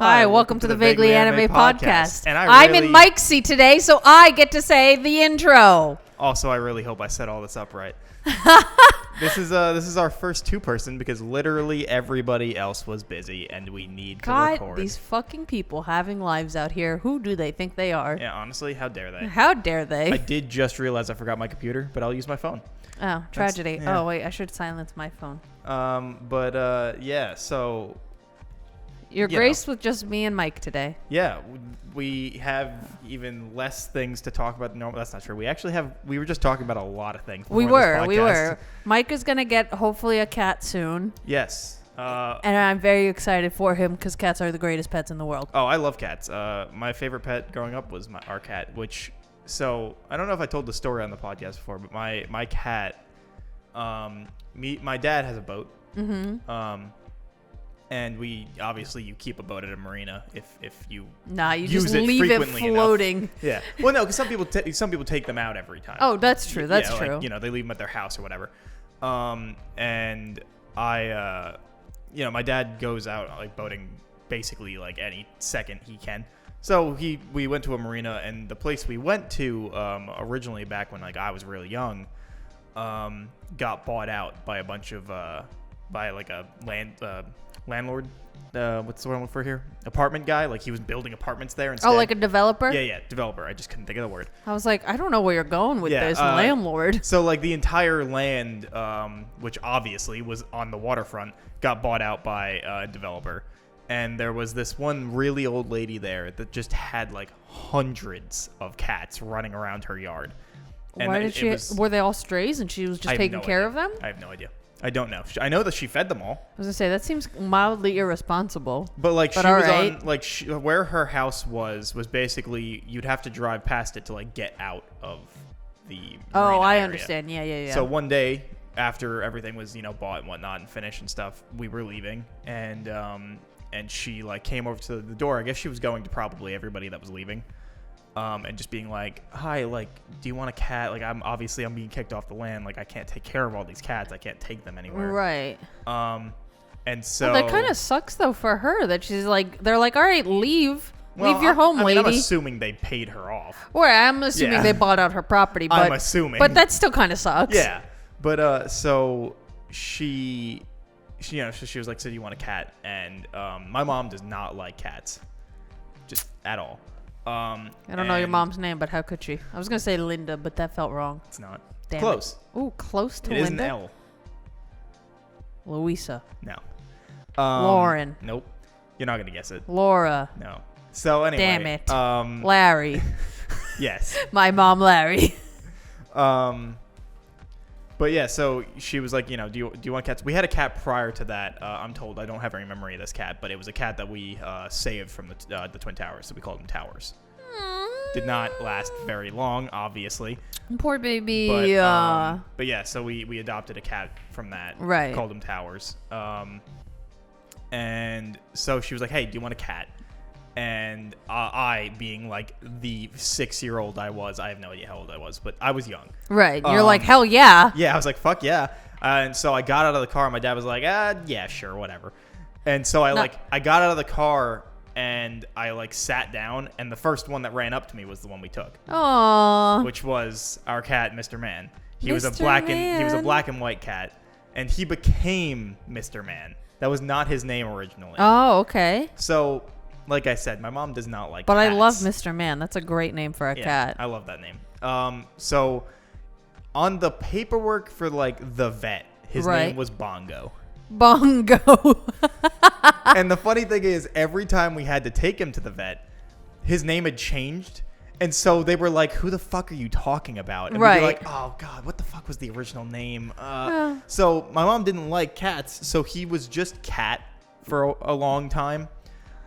Hi, welcome to the Vaguely Anime Podcast. And I'm in Mike's seat today, so I get to say the intro. Also, I really hope I set all this up right. This is our first two-person because literally everybody else was busy and we need to record. God, these fucking people having lives out here. Who do they think they are? Yeah, honestly, how dare they? How dare they? I did just realize I forgot my computer, but I'll use my phone. Oh, tragedy. Yeah. Oh, wait, I should silence my phone. Yeah, so... You're graced with just me and Mike today. Yeah, we have even less things to talk about. No, that's not true. We were just talking about a lot of things. We were. Mike is going to get, hopefully, a cat soon. Yes. And I'm very excited for him because cats are the greatest pets in the world. Oh, I love cats. My favorite pet growing up was our cat, so I don't know if I told the story on the podcast before, but my cat, my dad has a boat. Mm-hmm. And you keep a boat at a marina if you you just leave it floating. Enough. Yeah. Well, no, because some people take them out every time. Oh, that's true. That's true. Like, they leave them at their house or whatever. And I, my dad goes out like boating basically like any second he can. So we went to a marina, and the place we went to originally back when like I was really young, got bought out by a bunch of by like a landlord, what's the word I'm looking for here? Apartment guy, like he was building apartments there instead. Oh, like a developer? Yeah, developer. I just couldn't think of the word. I was like, I don't know where you're going with this, landlord. So like the entire land, which obviously was on the waterfront, got bought out by a developer. And there was this one really old lady there that just had like hundreds of cats running around her yard. And why were they all strays and she was just taking care of them? I have no idea. I don't know. I know that she fed them all. I was gonna say that seems mildly irresponsible. But like she was on like where her house was basically you'd have to drive past it to like get out of the. Oh, I area. Understand. Yeah. So one day after everything was bought and whatnot and finished and stuff, we were leaving and she like came over to the door. I guess she was going to probably everybody that was leaving. And just being like, hi, like, do you want a cat? Like, I'm being kicked off the land. Like, I can't take care of all these cats. I can't take them anywhere. Right. And so that kind of sucks though for her that she's like, they're like, all right, leave your home, lady. I'm assuming they paid her off. Or I'm assuming they bought out her property. But, I'm assuming. But that still kind of sucks. Yeah. But so she was like, so do you want a cat? And my mom does not like cats, just at all. I don't know your mom's name, but how could she? I was going to say Linda, but that felt wrong. It's not. Damn close. Ooh, close to Linda? It is an L. Louisa. No. Lauren. Nope. You're not going to guess it. Laura. No. So anyway. Damn it. Larry. Yes. My mom, Larry. But yeah, so she was like, do you want cats? We had a cat prior to that. I'm told. I don't have any memory of this cat, but it was a cat that we saved from the Twin Towers, so we called them Towers. Did not last very long, obviously. Poor baby. But yeah, so we adopted a cat from that. Right. Called them Towers. And so she was like, hey, do you want a cat? And I, being like the 6-year-old I have no idea how old I was, but I was young. Right. You're like, hell yeah. Yeah, I was like, fuck yeah. And so I got out of the car, and my dad was like, yeah, sure, whatever. And so I got out of the car, and I like sat down, and the first one that ran up to me was the one we took. Aww. Which was our cat, Mr. Man. He was Mr. a black and white cat, and he became Mr. Man. That was not his name originally. Oh, okay. So, like I said, my mom does not like cats. I love Mr. Man. That's a great name for a cat. I love that name. So on the paperwork for like the vet, his name was Bongo. Bongo. And the funny thing is, every time we had to take him to the vet, his name had changed. And so they were like, who the fuck are you talking about? And we'd be like, oh, God, what the fuck was the original name? So my mom didn't like cats, so he was just Cat for a long time.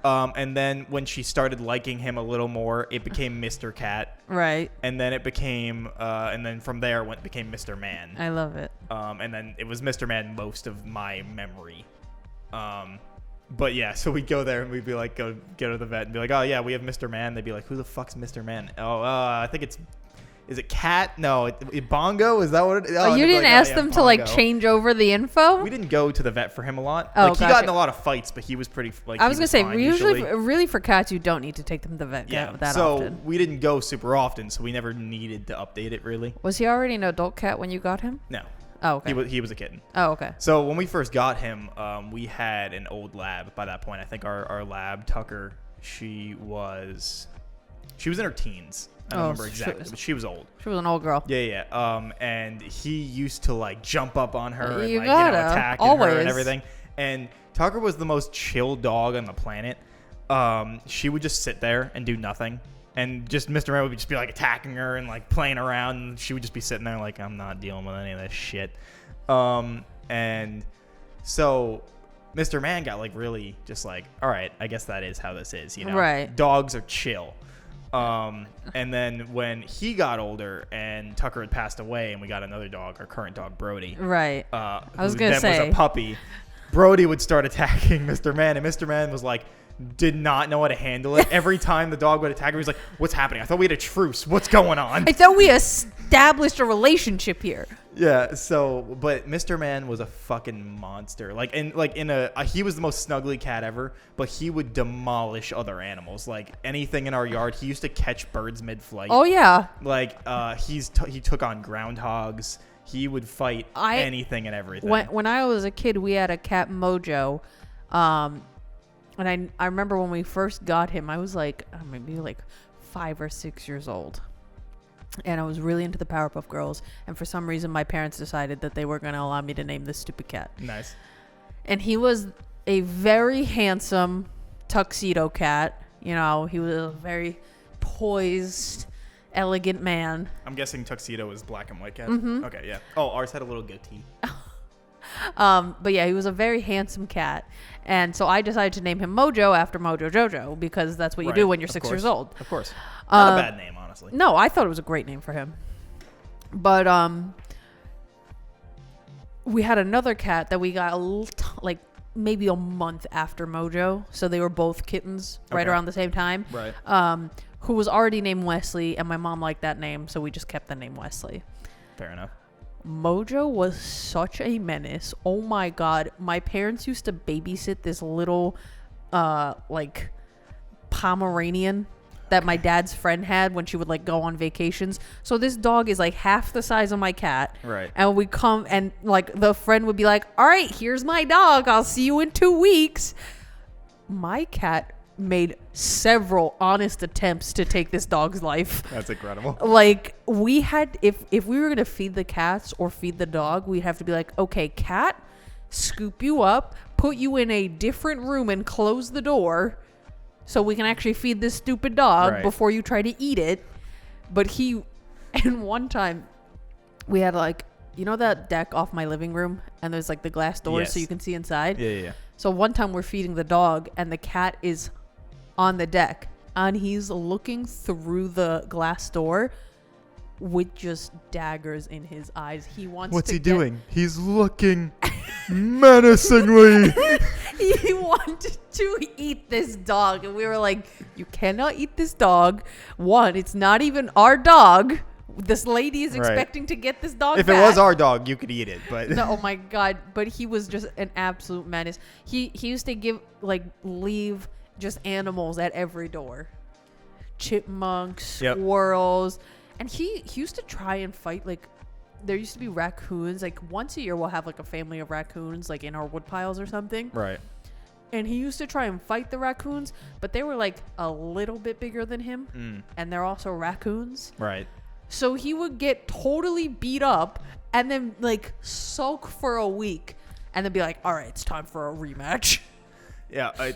And then when she started liking him a little more, it became Mr. Cat. Right. And then it became, and then from there it became Mr. Man. I love it. And then it was Mr. Man most of my memory. But yeah, so we'd go there and we'd be like, go to the vet and be like, oh yeah, we have Mr. Man. They'd be like, who the fuck's Mr. Man? Oh, I think Is it Cat? No, Bongo. Is that what? Oh, you didn't ask them to like change over the info. We didn't go to the vet for him a lot. Oh, like he got in a lot of fights, but he was pretty. Like I was gonna say, fine, usually, really for cats, you don't need to take them to the vet that so often. We didn't go super often, so we never needed to update it really. Was he already an adult cat when you got him? No. Oh, okay. He was a kitten. Oh, okay. So when we first got him, we had an old lab by that point. I think our lab, Tucker, she was in her teens. I don't remember exactly, but she was old. She was an old girl. Yeah. And he used to like jump up on her and like, attack her and everything. And Tucker was the most chill dog on the planet. She would just sit there and do nothing. And just Mr. Man would just be like attacking her and like playing around. And she would just be sitting there like, I'm not dealing with any of this shit. And so Mr. Man got like really just like, all right, I guess that is how this is, you know? Right. Dogs are chill. And then when he got older and Tucker had passed away and we got another dog, our current dog, Brody. Right. I was going to say. Was a puppy. Brody would start attacking Mr. Man, and Mr. Man was like, did not know how to handle it. Every time the dog would attack her, he was like, what's happening? I thought we had a truce. What's going on? I thought we established a relationship here. Yeah, so, but Mr. Man was a fucking monster. He was the most snuggly cat ever, but he would demolish other animals. Like, anything in our yard, he used to catch birds mid-flight. Oh, yeah. Like, he took on groundhogs. He would fight anything and everything. When I was a kid, we had a cat, Mojo. And I remember when we first got him, I was like, maybe like 5 or 6 years old. And I was really into the Powerpuff Girls. And for some reason, my parents decided that they were going to allow me to name this stupid cat. Nice. And he was a very handsome tuxedo cat. You know, he was a very poised, elegant man. I'm guessing tuxedo is black and white cat? Mm-hmm. Okay, yeah. Oh, ours had a little goatee. But yeah, he was a very handsome cat. And so I decided to name him Mojo after Mojo Jojo because that's what you do when you're 6 years old. Of course. Not a bad name, honestly. No, I thought it was a great name for him. But we had another cat that we got like maybe a month after Mojo. So they were both kittens right around the same time. Right. Who was already named Wesley, and my mom liked that name, so we just kept the name Wesley. Fair enough. Mojo was such a menace. Oh my God. My parents used to babysit this little, like, Pomeranian that my dad's friend had when she would, like, go on vacations. So this dog is, like, half the size of my cat. Right. And we come and, like, the friend would be like, all right, here's my dog. I'll see you in 2 weeks. My cat made several honest attempts to take this dog's life. That's incredible. Like, we had, if we were going to feed the cats or feed the dog, we'd have to be like, okay, cat, scoop you up, put you in a different room and close the door so we can actually feed this stupid dog before you try to eat it. But and one time we had like, you know that deck off my living room and there's like the glass doors so you can see inside? Yeah. So one time we're feeding the dog and the cat is on the deck and he's looking through the glass door with just daggers in his eyes. What's he doing? He's looking menacingly. He wanted to eat this dog and we were like, you cannot eat this dog. One, it's not even our dog. This lady is expecting to get this dog If back. it was our dog, you could eat it, but no, oh my God. But he was just an absolute menace. He used to leave just animals at every door. Chipmunks, squirrels. And he used to try and fight, like, there used to be raccoons. Like, once a year we'll have, like, a family of raccoons, like, in our wood piles or something. Right. And he used to try and fight the raccoons, but they were, like, a little bit bigger than him. And they're also raccoons. Right. So he would get totally beat up and then, like, sulk for a week and then be like, all right, it's time for a rematch. Yeah,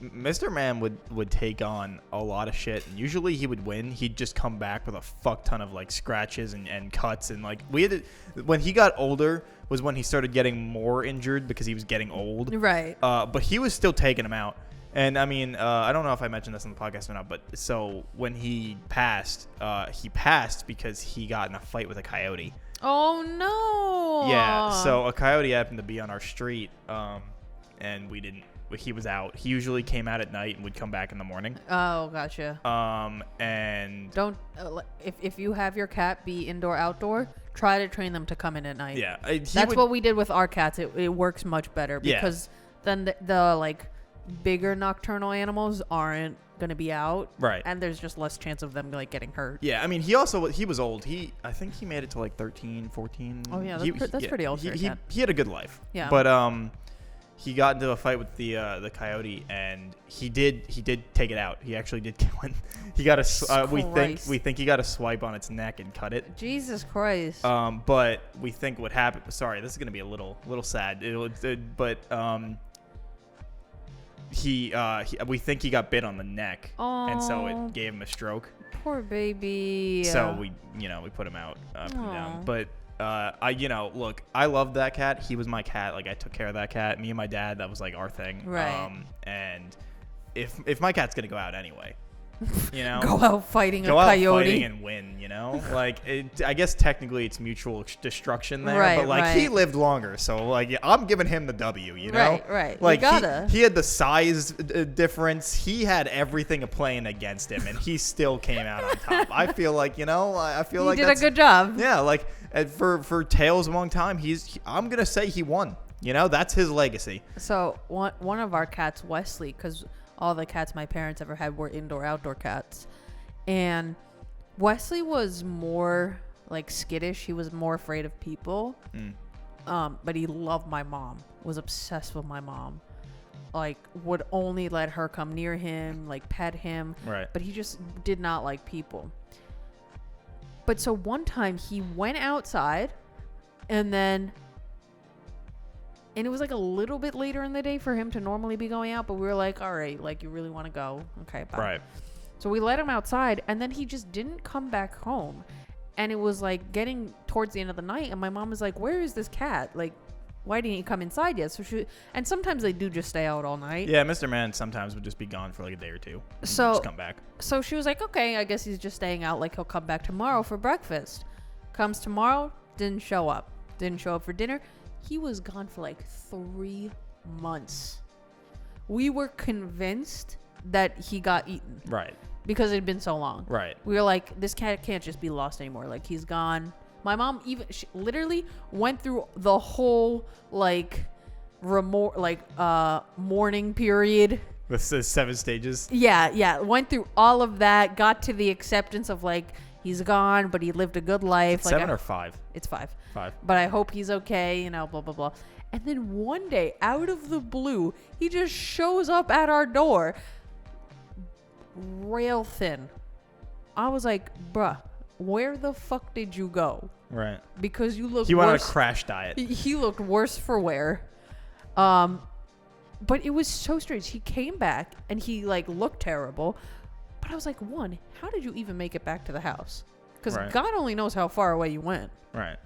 Mr. Man would take on a lot of shit, and usually he would win. He'd just come back with a fuck ton of like scratches and cuts, and like when he got older was when he started getting more injured because he was getting old. Right. But he was still taking him out, and I mean, I don't know if I mentioned this on the podcast or not, but so when he passed because he got in a fight with a coyote. Oh no. Yeah. So a coyote happened to be on our street, and we he was out. He usually came out at night and would come back in the morning. Oh, gotcha. And Don't if you have your cat be indoor outdoor, try to train them to come in at night. yeah, That's what we did with our cats. It works much better Yeah. because then the like bigger nocturnal animals aren't gonna be out, Right. and there's just less chance of them like getting hurt. Yeah, I mean, he was old. I think he made it to like 13, 14. Oh yeah, that's pretty old for a cat. He had a good life. Yeah. But he got into a fight with the coyote, and he did take it out. He actually did kill it. He got a we think he got a swipe on its neck and cut it. Jesus Christ. But we think what happened. Sorry, this is gonna be a little sad. We think he got bit on the neck, and so it gave him a stroke. Poor baby. So we put him out, put him down. But look, I loved that cat. He was my cat. Like, I took care of that cat. Me and my dad, that was like our thing. Right. And if my cat's gonna go out anyway, go out fighting go a out coyote fighting and win. Like, I guess technically it's mutual destruction there, Right, but like right. he lived longer, so like I'm giving him the W. Right. Like You gotta. he had the size difference. He had everything playing against him, and he still came out on top. I feel like he did did a good job. Yeah, like for Tails among time, I'm gonna say he won. That's his legacy. So one of our cats, Wesley, because all the cats my parents ever had were indoor-outdoor cats, and Wesley was more like skittish. He was more afraid of people. But he loved my mom. Was obsessed with my mom. Like, would only let her come near him, like pet him. Right. But he just did not like people. But so one time he went outside, and it was like a little bit later in the day for him to normally be going out, but we were like, all right, like, you really want to go? Okay, bye. Right. So we let him outside, and then he just didn't come back home. And it was like getting towards the end of the night, and my mom was like, where is this cat? Like, why didn't he come inside yet? And sometimes they do just stay out all night. Yeah, Mr. Man sometimes would just be gone for like a day or two. So just come back. So she was like, okay, I guess he's just staying out. Like, he'll come back tomorrow for breakfast. Comes tomorrow, didn't show up. Didn't show up for dinner. He was gone for like 3 months. We were convinced that he got eaten. Right. Because it had been so long. Right. We were like, this cat can't just be lost anymore. Like, he's gone. My mom she literally went through the whole mourning period. The 7 stages. Yeah. Went through all of that. Got to the acceptance of like, he's gone, but he lived a good life. It's 7 or 5? It's 5. 5. But I hope he's okay, blah, blah, blah. And then one day, out of the blue, he just shows up at our door. Rail thin. I was like, bruh, where the fuck did you go? Right. Because you look He went on a crash diet. He looked worse for wear. But it was so strange. He came back and he looked terrible. But I was like, one, how did you even make it back to the house? Because Right. God only knows how far away you went. Right.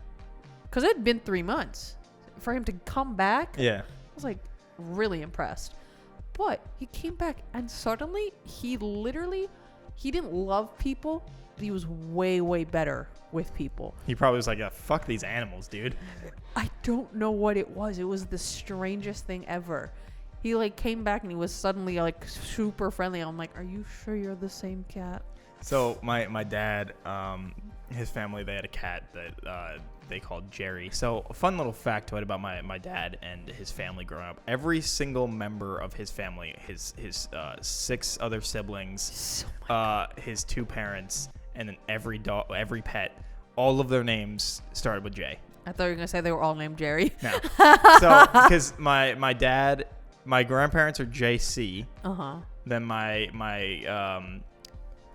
Because it had been 3 months. For him to come back, Yeah. I was really impressed. But he came back and suddenly he didn't love people. But he was way, way better with people. He probably was like, yeah, fuck these animals, dude. I don't know what it was. It was the strangest thing ever. He came back and he was suddenly super friendly. I'm like, are you sure you're the same cat? So my dad, his family, they had a cat that they called Jerry. So a fun little factoid about my dad and his family growing up. Every single member of his family, his 6 other siblings, his 2 parents, and then every dog, every pet, all of their names started with J. I thought you were going to say they were all named Jerry. No. So because my dad, my grandparents are JC. Uh-huh. Then my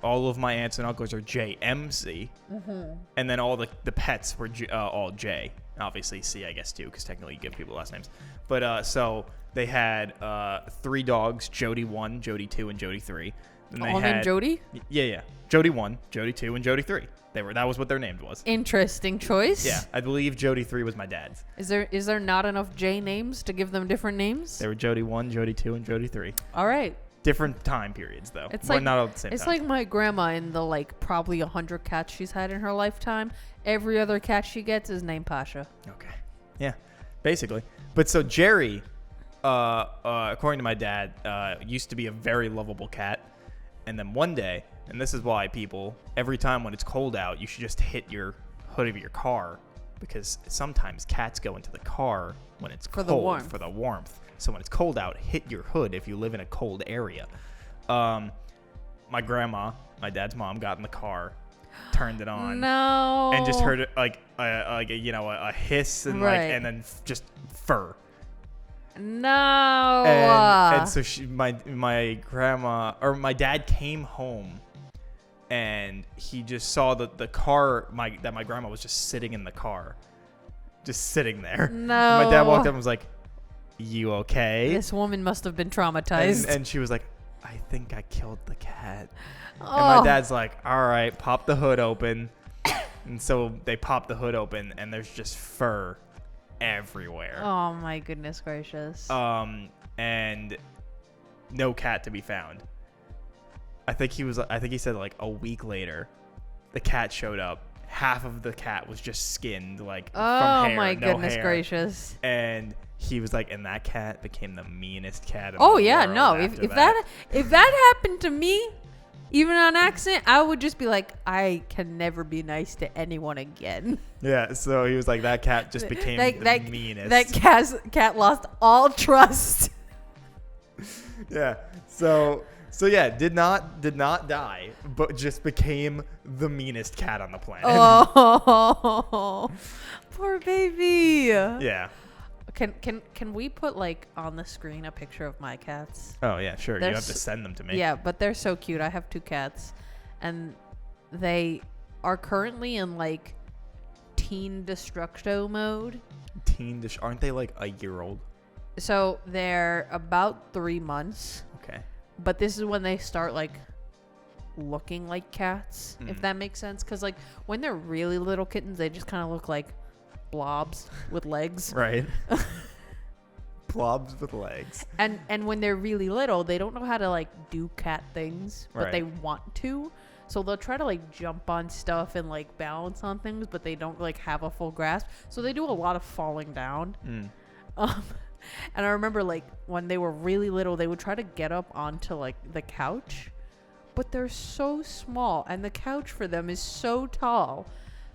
all of my aunts and uncles are JMC. Mm-hmm. And then all the pets were all J. Obviously C, I guess, too, because technically you give people last names. But so they had 3 dogs, Jody 1, Jody 2, and Jody 3. Then they all had, named Jody? Yeah. Jody 1, Jody 2, and Jody 3. That was what their name was. Interesting choice. Yeah, I believe Jody 3 was my dad's. Is there not enough J names to give them different names? They were Jody 1, Jody 2, and Jody 3. All right. Different time periods, though. It's not all at the same time. It's like my grandma in the probably 100 cats she's had in her lifetime. Every other cat she gets is named Pasha. Okay. Yeah, basically. But so Jerry, according to my dad, used to be a very lovable cat. And then one day, and this is why people, every time when it's cold out, you should just hit your hood of your car, because sometimes cats go into the car when it's cold for the warmth. So when it's cold out, hit your hood if you live in a cold area. My grandma, my dad's mom, got in the car, turned it on, and just heard it a hiss and and then just fur. No. And so my grandma or my dad came home, and he just saw the car that my grandma was just sitting in the car, just sitting there. No. And my dad walked up and was like, "You okay?" This woman must have been traumatized. And she was like, "I think I killed the cat." And my dad's like, "All right, pop the hood open." And so they pop the hood open, and there's just fur everywhere. Oh my goodness gracious. And no cat to be found. I think he said like a week later, the cat showed up. Half of the cat was just skinned, like from hair, oh my no goodness hair. Gracious. And he was like, and that cat became the meanest cat in the Oh yeah, world no. after If that happened to me, even on accident, I would just be like, I can never be nice to anyone again. Yeah, so he was like, that cat just became the meanest. That cat lost all trust. Yeah. So yeah, did not die, but just became the meanest cat on the planet. Oh, poor baby. Yeah. Can we put like on the screen a picture of my cats? Oh yeah, sure. They're you have to send them to me. Yeah, but they're so cute. I have 2 cats, and they are currently in like teen destructo mode. Aren't they like a year old? So they're about 3 months. Okay. But this is when they start like looking like cats, if that makes sense. Because like when they're really little kittens, they just kind of look like blobs with legs. Right. Blobs with legs. And when they're really little, they don't know how to like do cat things, but they want to. So they'll try to like jump on stuff and like balance on things, but they don't like have a full grasp. So they do a lot of falling down. And I remember like when they were really little, they would try to get up onto like the couch, but they're so small and the couch for them is so tall.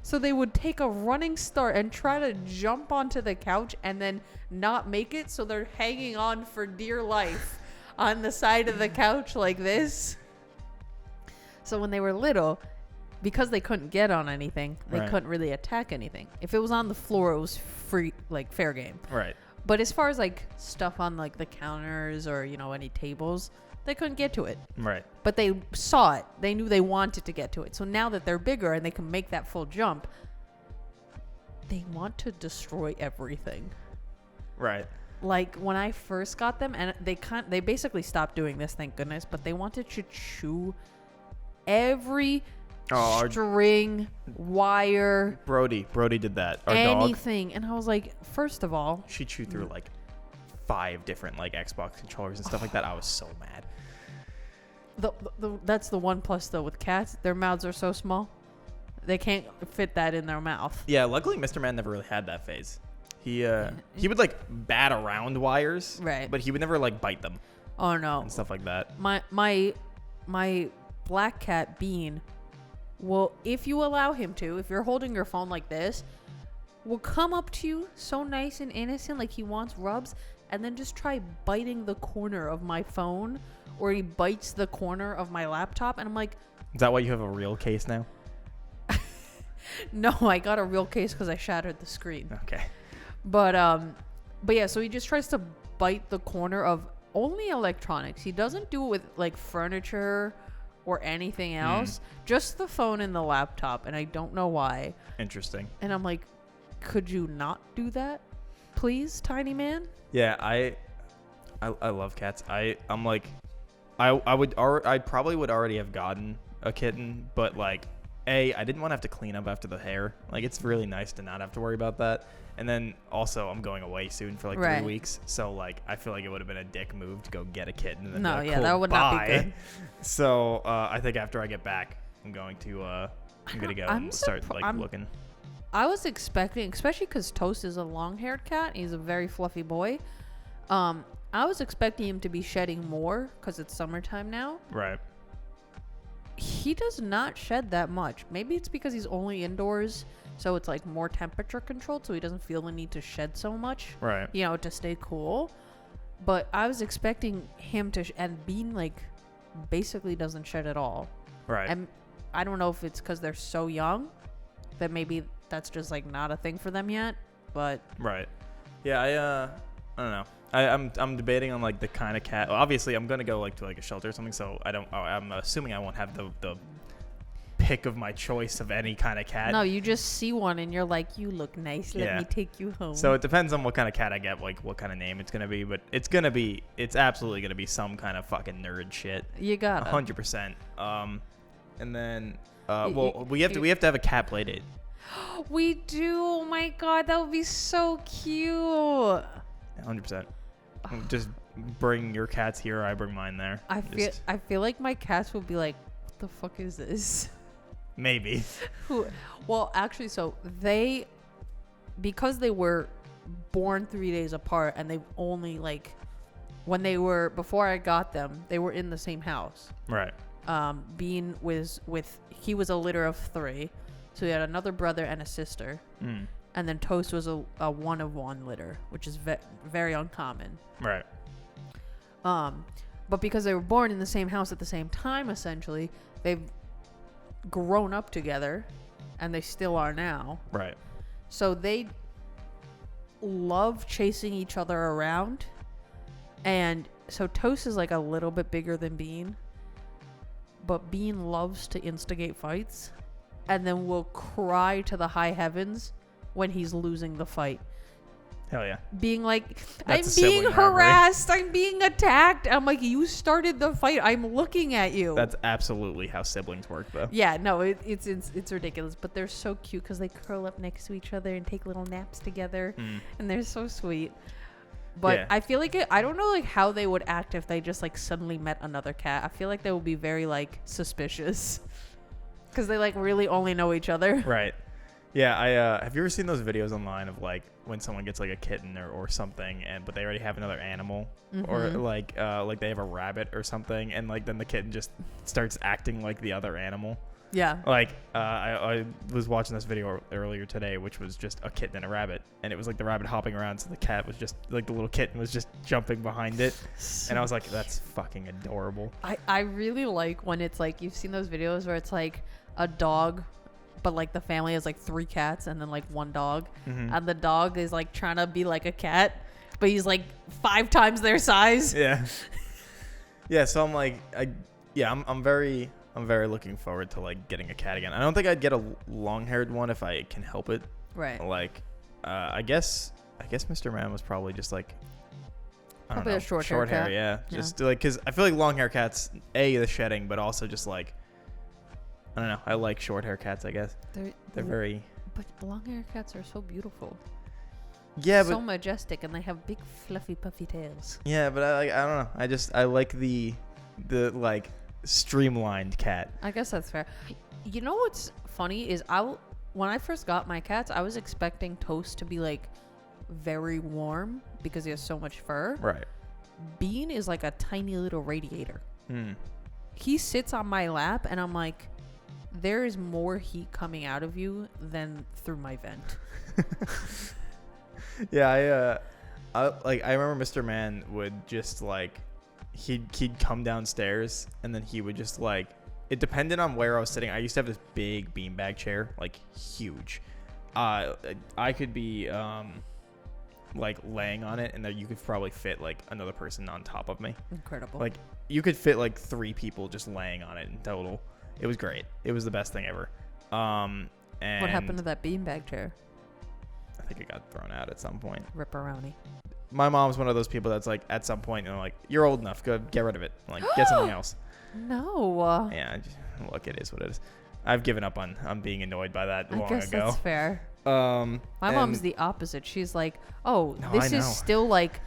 So they would take a running start and try to jump onto the couch and then not make it. So they're hanging on for dear life on the side of the couch like this. So when they were little, because they couldn't get on anything, they couldn't really attack anything. If it was on the floor, it was free, like fair game. Right. But as far as like stuff on like the counters or, you know, any tables, they couldn't get to it. Right. But they saw it. They knew they wanted to get to it. So now that they're bigger and they can make that full jump, they want to destroy everything. Right. Like when I first got them, and they basically stopped doing this, thank goodness, but they wanted to chew every string, wire. Brody did that. Our anything. dog. And I was like, first of all, she chewed through like 5 different like Xbox controllers and stuff like that. I was so mad. That's the one plus though with cats. Their mouths are so small, they can't fit that in their mouth. Yeah, luckily Mr. Man never really had that phase. He would like bat around wires, right? But he would never like bite them. Oh no, and stuff like that. My black cat Bean will, if you allow him to, if you're holding your phone like this, will come up to you so nice and innocent, like he wants rubs, and then just try biting the corner of my phone, or he bites the corner of my laptop, and I'm like, is that why you have a real case now? No, I got a real case because I shattered the screen. Okay. But yeah, so he just tries to bite the corner of only electronics. He doesn't do it with like furniture or anything else, just the phone and the laptop, and I don't know why. Interesting. And I'm like, could you not do that, please, tiny man? Yeah, I love cats. I'm like, I probably would already have gotten a kitten, but like, I didn't want to have to clean up after the hair. Like, it's really nice to not have to worry about that. And then also, I'm going away soon for like 3 weeks, so like, I feel like it would have been a dick move to go get a kitten. And then be like, cool, that would not be good. So I think after I get back, I'm gonna go and start looking. I was expecting, especially because Toast is a long-haired cat. He's a very fluffy boy. I I was expecting him to be shedding more because it's summertime now. Right. He does not shed that much. Maybe it's because he's only indoors, so it's like more temperature controlled, so he doesn't feel the need to shed so much. Right. You know, to stay cool. But I was expecting him to, and Bean like basically doesn't shed at all. Right. And I don't know if it's because they're so young that maybe that's just like not a thing for them yet. But right. Yeah, I don't know. I'm debating on like the kind of cat. Well, obviously, I'm gonna go like to like a shelter or something. So I'm assuming I won't have the pick of my choice of any kind of cat. no, you just see one and you're like, you look nice. Let me take you home. So it depends on what kind of cat I get, like what kind of name it's gonna be. But it's absolutely gonna be some kind of fucking nerd shit. You got 100%. And then we have to have a cat play date. We do. Oh my god, that would be so cute. 100%. Just bring your cats here. I bring mine there. I feel like my cats will be like, what the fuck is this? Maybe. Well, actually, so because they were born 3 days apart, and they only like before I got them, they were in the same house. Right. Bean he was a litter of 3, so he had another brother and a sister. And then Toast was a one of one litter, which is very uncommon. Right. But because they were born in the same house at the same time, essentially, they've grown up together, and they still are now. Right. So they love chasing each other around. And so Toast is like a little bit bigger than Bean, but Bean loves to instigate fights and then will cry to the high heavens when he's losing the fight. Hell yeah. Being like, That's I'm being harassed. I'm being attacked. I'm like, you started the fight. I'm looking at you. That's absolutely how siblings work, though. Yeah, no, it's ridiculous. But they're so cute because they curl up next to each other and take little naps together. And they're so sweet. But Yeah. I feel like I don't know like how they would act if they just like suddenly met another cat. I feel like they would be very like suspicious because they like really only know each other. Right. Yeah, have you ever seen those videos online of like when someone gets like a kitten or something, but they already have another animal, or like they have a rabbit or something, and like then the kitten just starts acting like the other animal. Yeah. Like I was watching this video earlier today, which was just a kitten and a rabbit, and it was like the rabbit hopping around, so the cat was just like the little kitten was just jumping behind it, and I was like, that's fucking adorable. I really like when it's like, you've seen those videos where it's like a dog, but like the family has like 3 cats and then like 1 dog, and the dog is like trying to be like a cat, but he's like 5 times their size. Yeah. Yeah. So I'm like, I'm very looking forward to like getting a cat again. I don't think I'd get a long-haired one if I can help it. Right. Like, I guess Mr. Man was probably just like, I don't Probably know, a short hair cat. Yeah. Just like, cause I feel like long hair cats, the shedding, but also just like, I don't know. I like short hair cats, I guess. They're very. But long hair cats are so beautiful. Yeah, so but majestic, and they have big, fluffy, puffy tails. Yeah, but I don't know. I like the like streamlined cat. I guess that's fair. You know what's funny is when I first got my cats, I was expecting Toast to be like very warm because he has so much fur. Right. Bean is like a tiny little radiator. He sits on my lap, and I'm like, there is more heat coming out of you than through my vent. Yeah, I remember Mr. Man would just like he'd come downstairs, and then he would just like, it depended on where I was sitting. I used to have this big beanbag chair, like huge. I could be like laying on it, and then you could probably fit like another person on top of me. Incredible. Like you could fit like 3 people just laying on it in total. It was great. It was the best thing ever. And what happened to that beanbag chair? I think it got thrown out at some point. Ripperoni. My mom's one of those people that's like, at some point, like, you're old enough, go get rid of it. Like, get something else. No. Yeah, look, it is what it is. I've given up on being annoyed by that long ago. I guess that's fair. My mom's the opposite. She's like, this is still like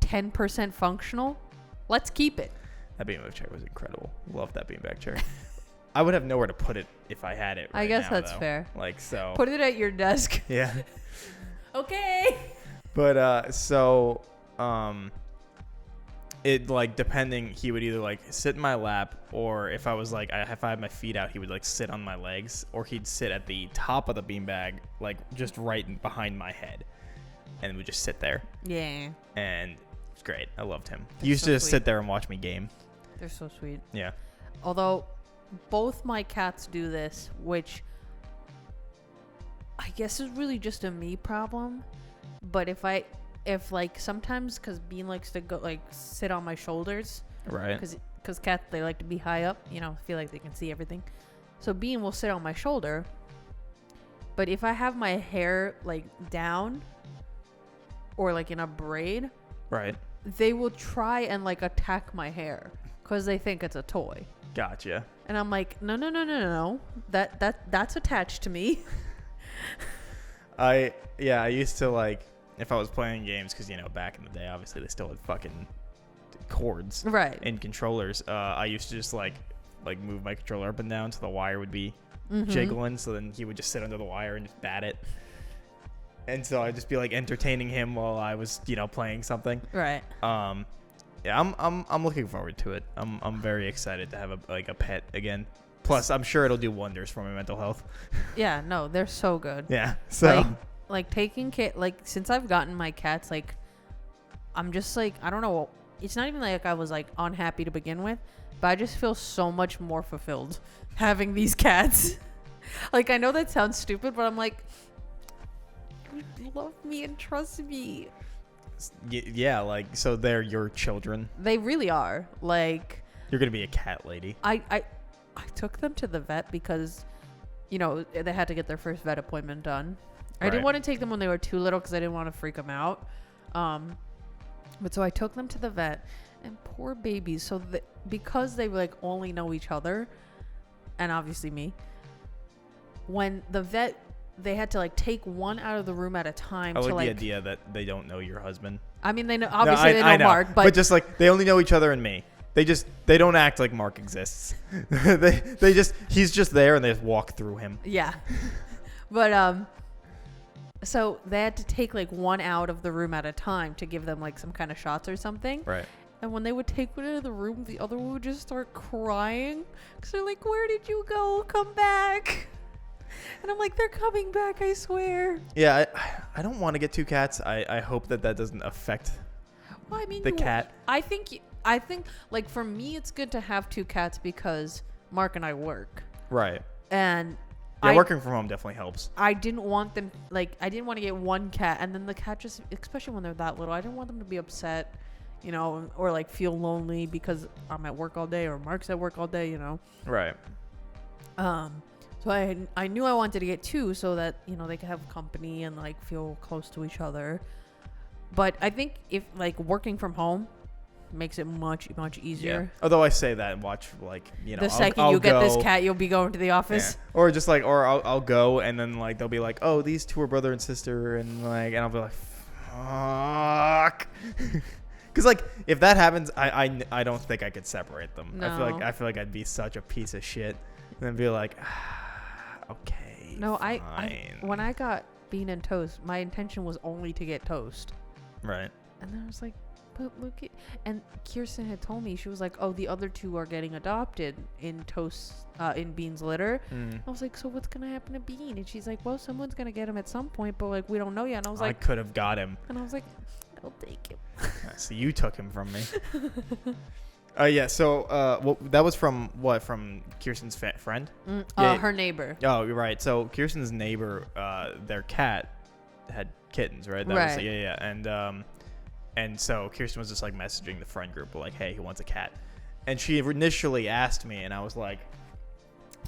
10% functional. Let's keep it. That beanbag chair was incredible. Love that beanbag chair. I would have nowhere to put it if I had it. I guess that's fair. Like, so. Put it at your desk. Yeah. Okay. But it like depending, he would either like sit in my lap, or if I was like if I had my feet out, he would like sit on my legs, or he'd sit at the top of the beanbag, like just right behind my head, and would just sit there. Yeah. And it's great. I loved him. That's He used so to just sweet. sit there and watch me game. They're so sweet. Yeah. Although both my cats do this, which I guess is really just a me problem. But if like sometimes, because Bean likes to go like sit on my shoulders, Right. because cats, they like to be high up, feel like they can see everything. So Bean will sit on my shoulder. But if I have my hair like down or like in a braid, Right. they will try and like attack my hair because they think it's a toy. Gotcha. And I'm like, no. That's attached to me. I used to like, if I was playing games, because back in the day, obviously they still had fucking cords Right. and controllers. I used to just like move my controller up and down so the wire would be Mm-hmm. jiggling. So then he would just sit under the wire and just bat it. And so I'd just be like entertaining him while I was playing something. Right. Yeah, I'm looking forward to it. I'm very excited to have a pet again. Plus, I'm sure it'll do wonders for my mental health. Yeah, no, they're so good. Yeah. So Like taking care, like since I've gotten my cats, like I'm just like, I don't know, it's not even like I was like unhappy to begin with, but I just feel so much more fulfilled having these cats. Like, I know that sounds stupid, but I'm like, you love me and trust me. yeah, like so they're your children. They really are. Like, You're gonna be a cat lady. I took them to the vet because, they had to get their first vet appointment done. I didn't Right. want to take them when they were too little because I didn't want to freak them out. But so I took them to the vet, and poor babies. So because they like only know each other, and obviously me, when the vet, they had to like take one out of the room at a time. I to like like the idea that they don't know your husband. I mean, they know, obviously they I know Mark, but just like they only know each other and me. They don't act like Mark exists. He's just there and they just walk through him. yeah. But so they had to take like one out of the room at a time to give them like some kind of shots or something. Right. And when they would take one out of the room, the other one would just start crying because they're like, "Where did you go? Come back!" And I'm like, "They're coming back, I swear." Yeah, I don't want to get two cats. I hope that doesn't affect Well, I mean, the cat. I think like for me, it's good to have two cats because Mark and I work, Right. and Yeah, working from home definitely helps. I didn't want them, like, I didn't want to get one cat and then the cat just, especially when they're that little, I didn't want them to be upset, or like feel lonely because I'm at work all day or Mark's at work all day, Right. So I knew I wanted to get two so that, they could have company and like feel close to each other. But I think if like working from home makes it much easier. Yeah. Although I say that and watch like The second you get this cat, you'll be going to the office. Yeah. Or just like, or I'll go and then like they'll be like, oh, these two are brother and sister, and I'll be like, fuck. Because like if that happens, I don't think I could separate them. No. I feel like I'd be such a piece of shit, and then be like, okay. No, fine. when I got Bean and Toast, my intention was only to get Toast. Right. And then I was like, but look at, and Kirsten had told me, she was like, oh, the other two are getting adopted in in Bean's litter. I was like, so what's gonna happen to Bean? And she's like, well, someone's gonna get him at some point, but like we don't know yet. And I was like, I could have got him. and I was like, I'll take him. So you took him from me. Yeah. So, well, that was from what? From Kirsten's friend? Yeah. Her neighbor. Oh, you're right. So Kirsten's neighbor, their cat had kittens, right? That Right. Was, yeah. And so Kirsten was just like messaging the friend group, like, "Hey, who wants a cat?" And she initially asked me, and I was like,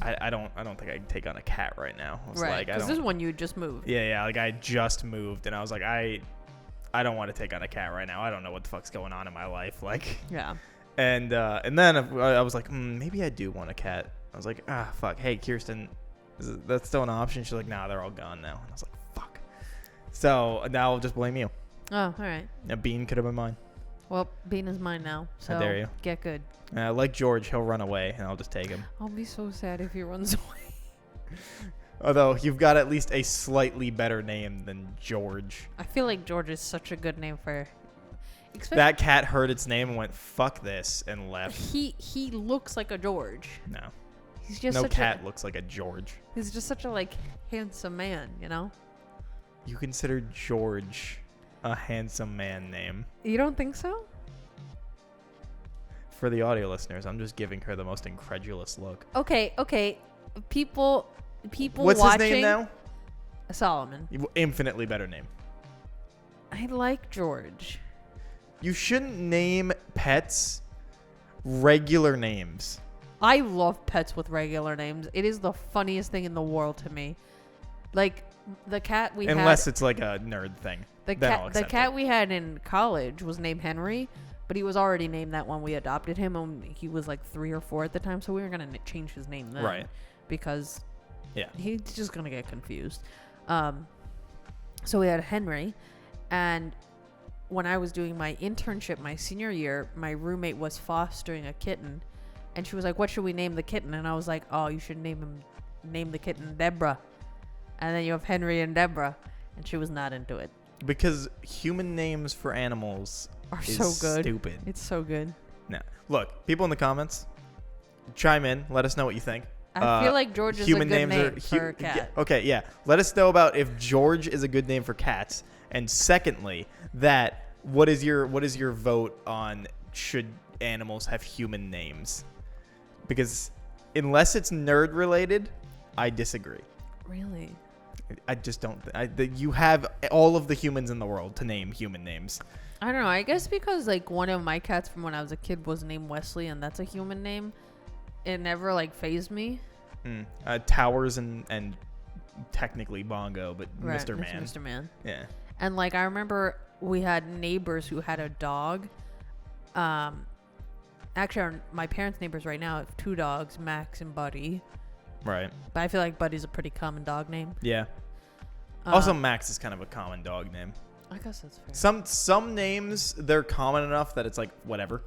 "I don't think I can take on a cat right now." I was Right. like, Because this is when you just moved. Yeah. Like I just moved, and I was like, I don't want to take on a cat right now. I don't know what the fuck's going on in my life, like. Yeah. And then I was like, maybe I do want a cat. I was like, fuck. Hey, Kirsten, that's still an option? She's like, nah, they're all gone now. And I was like, fuck. So now I'll just blame you. Oh, all right. A Bean could have been mine. Well, Bean is mine now. So How dare you? Get good. Like George, he'll run away, and I'll just take him. I'll be so sad if he runs away. Although you've got at least a slightly better name than George. I feel like George is such a good name for. That cat heard its name and went, fuck this, and left. He looks like a George. No. He's just No cat looks like a George. He's just such a like handsome man, you know? You consider George a handsome man name? You don't think so? For the audio listeners, I'm just giving her the most incredulous look. Okay. People What's watching, his name now? Solomon. Infinitely better name. I like George. You shouldn't name pets regular names. I love pets with regular names. It is the funniest thing in the world to me. Like the cat we had. Unless it's like a nerd thing. The cat we had in college was named Henry, but he was already named that when we adopted him, and he was like 3 or 4 at the time, so we were gonna change his name then, right? Because yeah, he's just gonna get confused. So we had Henry, and when I was doing my internship my senior year, my roommate was fostering a kitten, and she was like, "What should we name the kitten?" And I was like, "Oh, you should name the kitten Deborah, and then you have Henry and Deborah." And she was not into it. Because human names for animals are is so good. Stupid. It's so good. No, look, people in the comments, chime in. Let us know what you think. I feel like George is a good name for a cat. Yeah, okay, yeah. Let us know about if George is a good name for cats. And secondly, what is your vote on should animals have human names? Because unless it's nerd related, I disagree. Really? I just don't. You have all of the humans in the world to name human names. I don't know. I guess because like one of my cats from when I was a kid was named Wesley, and that's a human name. It never like fazed me. Towers and technically Bongo, but right, Mr. Man. Mr. Man. Yeah. And like I remember we had neighbors who had a dog. Actually, my parents' neighbors right now have 2 dogs, Max and Buddy. Right. But I feel like Buddy's a pretty common dog name. Yeah. Also, Max is kind of a common dog name. I guess that's fair. Some names, they're common enough that it's like whatever,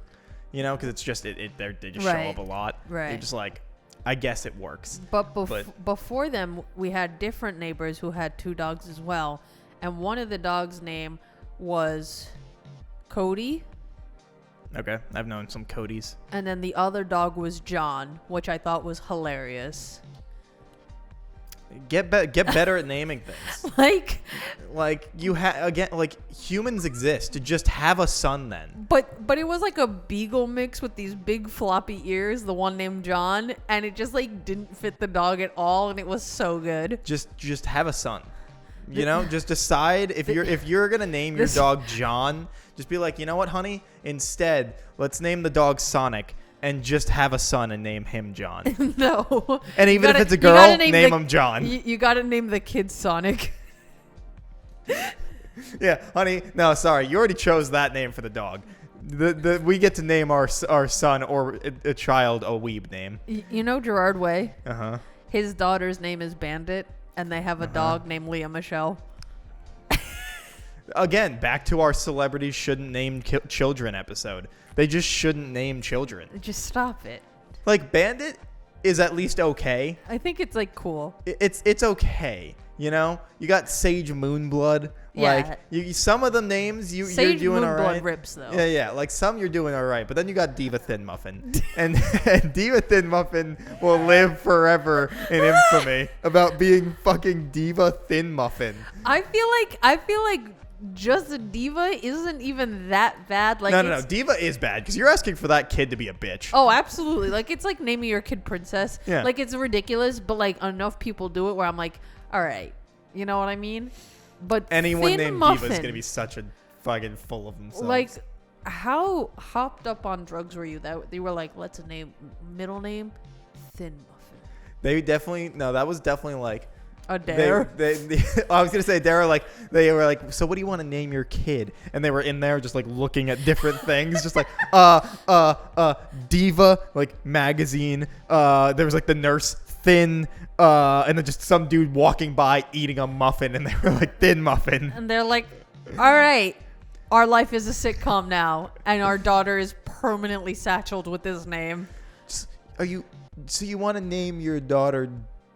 you know, because it's just they just show up a lot. Right. You're just like, I guess it works. But before them, we had different neighbors who had 2 dogs as well, and one of the dogs' name was Cody. Okay, I've known some Codys. And then the other dog was John, which I thought was hilarious. Get better at naming things. like you again, like humans exist to just have a son then. But it was like a beagle mix with these big floppy ears, the one named John, and it just like didn't fit the dog at all, and it was so good. Just have a son. You know, just decide if you're gonna name your dog John, just be like, you know what, honey? Instead, let's name the dog Sonic and just have a son and name him John. No. And even if it's a girl, name him John. You gotta name the kid Sonic. Yeah, honey. No, sorry, you already chose that name for the dog. We get to name our son or a child a weeb name. You know Gerard Way? Uh-huh. His daughter's name is Bandit, and they have a dog named Leah Michelle. Again, back to our celebrities shouldn't name children episode. They just shouldn't name children. Just stop it. Like Bandit is at least okay. I think it's like cool. It's okay. You know, you got Sage Moonblood. Yeah. Like some of the names you're doing all right. Sage Moonblood rips though. Yeah. Like some you're doing all right, but then you got Diva Thin Muffin, and Diva Thin Muffin will live forever in infamy about being fucking Diva Thin Muffin. I feel like just a diva isn't even that bad. Like no. Diva is bad because you're asking for that kid to be a bitch. Oh, absolutely. Like it's like naming your kid Princess. Yeah. Like it's ridiculous, but like enough people do it where I'm like, all right, you know what I mean? But anyone Thin named Muffin, Diva is gonna be such a fucking full of themselves. Like, how hopped up on drugs were you that they were like, let's name middle name Thin Muffin? They definitely that was definitely like. A dare. I was gonna say dare. Like they were like, so what do you want to name your kid? And they were in there just like looking at different things, just like Diva, like magazine. There was like the nurse Thin, and then just some dude walking by eating a muffin, and they were like Thin Muffin. And they're like, all right, our life is a sitcom now, and our daughter is permanently satcheled with this name. So you want to name your daughter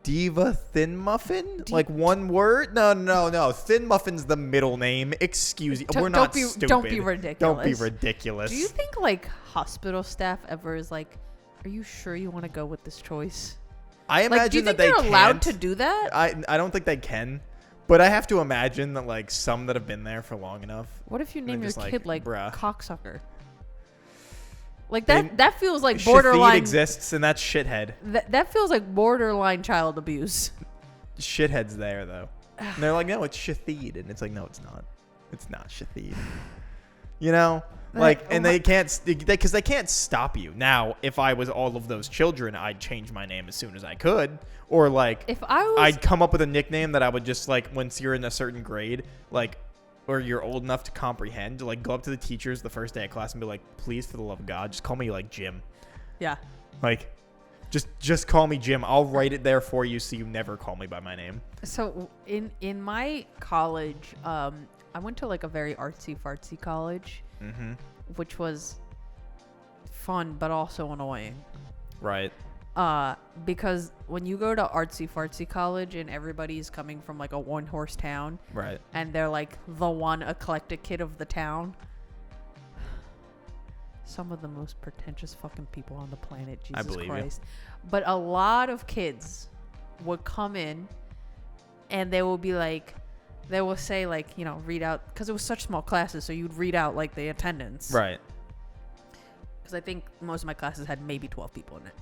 Diva Thin Muffin? Like one word? No. Thin Muffin's the middle name. Excuse me. We're not stupid. Don't be ridiculous. Don't be ridiculous. Do you think like hospital staff ever is like, are you sure you want to go with this choice? I imagine do you think that they they're allowed can't. to do that? I don't think they can. But I have to imagine that like some that have been there for long enough. What if you name your kid like bruh. cocksucker? Like that feels like borderline. Shithid exists, and that's shithead. That feels like borderline child abuse. Shithead's there though. And they're like, no, it's Shithid, and it's like, no, it's not. It's not Shithid. You know, like, and they can't because they can't stop you. Now, if I was all of those children, I'd change my name as soon as I could, or like, if I was, I'd come up with a nickname that I would just like once you're in a certain grade, like. Or you're old enough to comprehend, to like go up to the teachers the first day of class and be like, please, for the love of God, just call me like Jim. Yeah. Like, just call me Jim. I'll write it there for you so you never call me by my name. So in my college, I went to like a very artsy fartsy college, which was fun but also annoying. Right. Because when you go to artsy fartsy college and everybody's coming from like a one horse town, right, and they're like the one eclectic kid of the town, some of the most pretentious fucking people on the planet, Jesus Christ. But a lot of kids would come in and they will be like, they will say like, you know, read out, because it was such small classes, so you'd read out like the attendance, right, because I think most of my classes had maybe 12 people in it.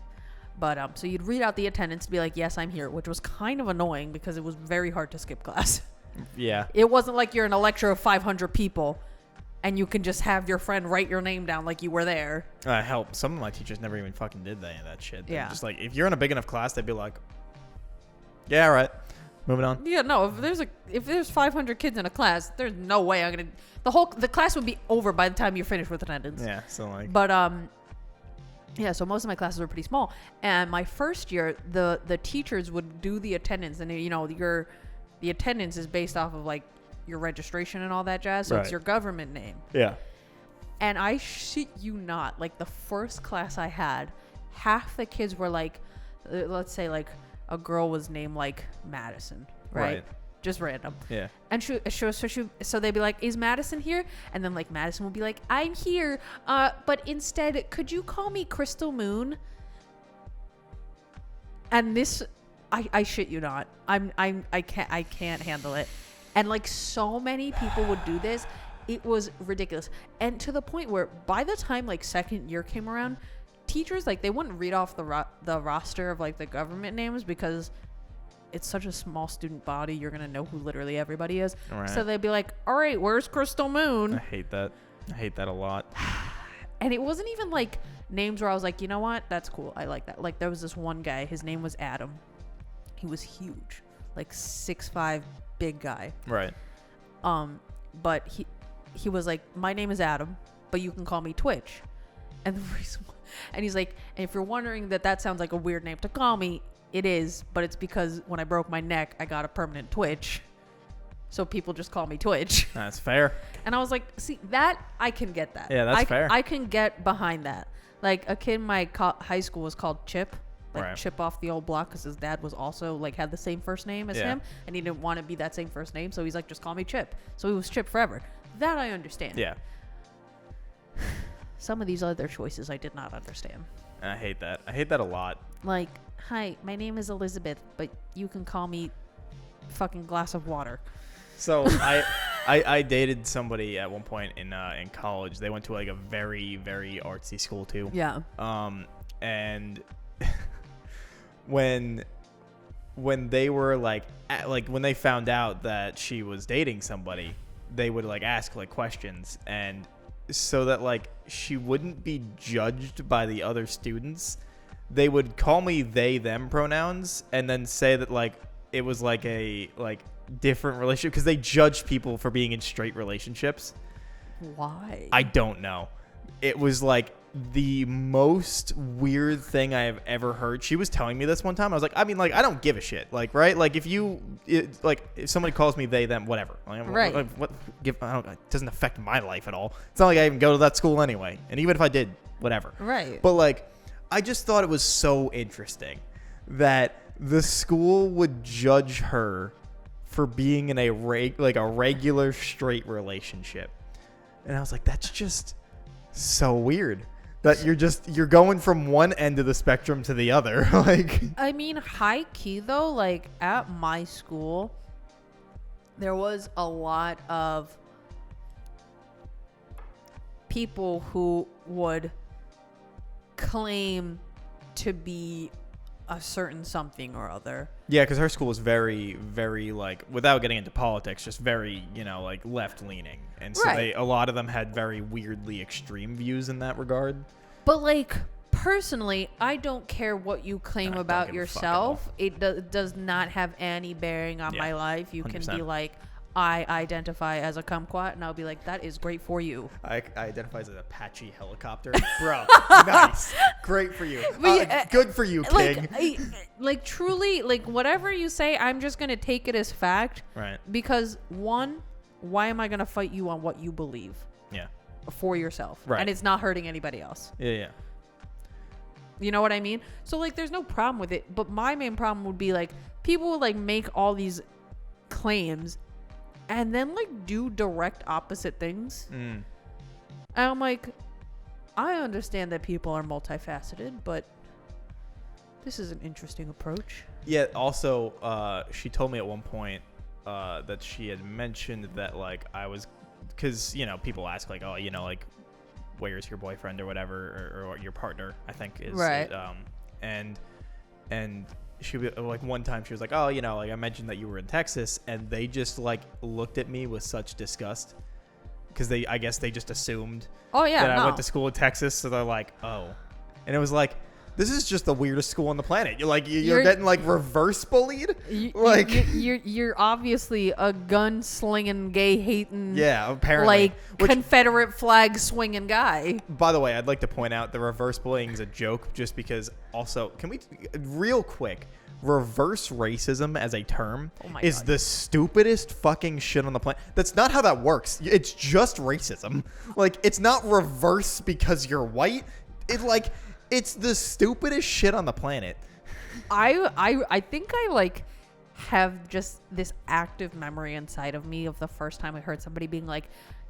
But so you'd read out the attendance to be like, yes, I'm here, which was kind of annoying because it was very hard to skip class. Yeah. It wasn't like you're in a lecture of 500 people and you can just have your friend write your name down like you were there. Help. Some of my teachers never even fucking did any of that shit. They're Yeah. just like, if you're in a big enough class, they'd be like, yeah, all right. Moving on. Yeah, no, if there's 500 kids in a class, there's no way I'm going to, the class would be over by the time you're finished with attendance. Yeah, so like. But, yeah, so most of my classes were pretty small. And my first year, the teachers would do the attendance. And, you know, the attendance is based off of, like, your registration and all that jazz. So it's your government name. Yeah. And I shit you not. Like, the first class I had, half the kids were, like, let's say, like, a girl was named, like, Madison, right? Just random. Yeah. And so they'd be like, is Madison here? And then like Madison would be like, I'm here. But instead, could you call me Crystal Moon? And this, I shit you not. I can't handle it. And like so many people would do this. It was ridiculous. And to the point where by the time like second year came around, teachers, like they wouldn't read off the roster of like the government names because it's such a small student body, you're going to know who literally everybody is. Right. So they'd be like, all right, where's Crystal Moon? I hate that. I hate that a lot. And it wasn't even like names where I was like, you know what? That's cool. I like that. Like there was this one guy, his name was Adam. He was huge, like 6'5", big guy. Right. But he was like, my name is Adam, but you can call me Twitch. And the reason why, and he's like, and if you're wondering that sounds like a weird name to call me, it is, but it's because when I broke my neck, I got a permanent twitch. So people just call me Twitch. That's fair. And I was like, see, that, I can get that. Yeah, that's fair. I can get behind that. Like, a kid in my high school was called Chip. Like, Chip off the old block, because his dad was also, like, had the same first name as him. And he didn't want to be that same first name. So he's like, just call me Chip. So he was Chip forever. That I understand. Yeah. Some of these other choices I did not understand. I hate that. I hate that a lot. Like, hi, my name is Elizabeth, but you can call me fucking glass of water. So I dated somebody at one point in college. They went to like a very, very artsy school too. Yeah. And when they were like when they found out that she was dating somebody, they would like ask like questions, and so that like she wouldn't be judged by the other students, they would call me they them pronouns and then say that like it was like a like different relationship because they judged people for being in straight relationships. Why? I don't know. It was like the most weird thing I have ever heard. She was telling me this one time. I was like, I mean, like, I don't give a shit. Like, right? Like, if somebody calls me they, them, whatever. Like, right. It doesn't affect my life at all. It's not like I even go to that school anyway. And even if I did, whatever. Right. But, like, I just thought it was so interesting that the school would judge her for being in a regular straight relationship. And I was like, that's just so weird. That you're going from one end of the spectrum to the other. Like, I mean, high key though, like at my school, there was a lot of people who would claim to be a certain something or other. yeah, because her school was very, very, like, without getting into politics, just very, like, left-leaning. And so Right. a lot of them had very weirdly extreme views in that regard. But like personally, I don't care what you claim I don't about give a fuck at all. yourself. It does not have any bearing on Yeah, my life. You can be 100%. like, I identify as a kumquat, and I'll be like, that is great for you. I identify as an Apache helicopter. Bro, nice. Great for you. But Good for you, King. Like truly, like whatever you say, I'm just gonna take it as fact. Right. Because one, why am I gonna fight you on what you believe Yeah. for yourself? Right. And it's not hurting anybody else. Yeah. You know what I mean? So like, there's no problem with it. But my main problem would be like, people would like make all these claims and then like do direct opposite things. Mm. And I'm like, I understand that people are multifaceted, but this is an interesting approach. Yeah, also, she told me at one point that she had mentioned that, like, I was... Because, people ask, like, oh, like, where's your boyfriend or whatever, or your partner, I think is... Right. And she, like, one time she was like, oh, like, I mentioned that you were in Texas, and they just, like, looked at me with such disgust. Because I guess they just assumed Oh yeah, that no. I went to school in Texas, so they're like, oh. And it was like... This is just the weirdest school on the planet. You're getting like reverse bullied. You're obviously a gun slinging, gay hating, yeah, apparently. like Confederate flag swinging guy. By the way, I'd like to point out the reverse bullying is a joke, just because. Also, can we real quick? Reverse racism as a term is God. the stupidest fucking shit on the planet. That's not how that works. It's just racism. Like, it's not reverse because you're white. It's the stupidest shit on the planet. I think I like have just this active memory inside of me of the first time I heard somebody being like,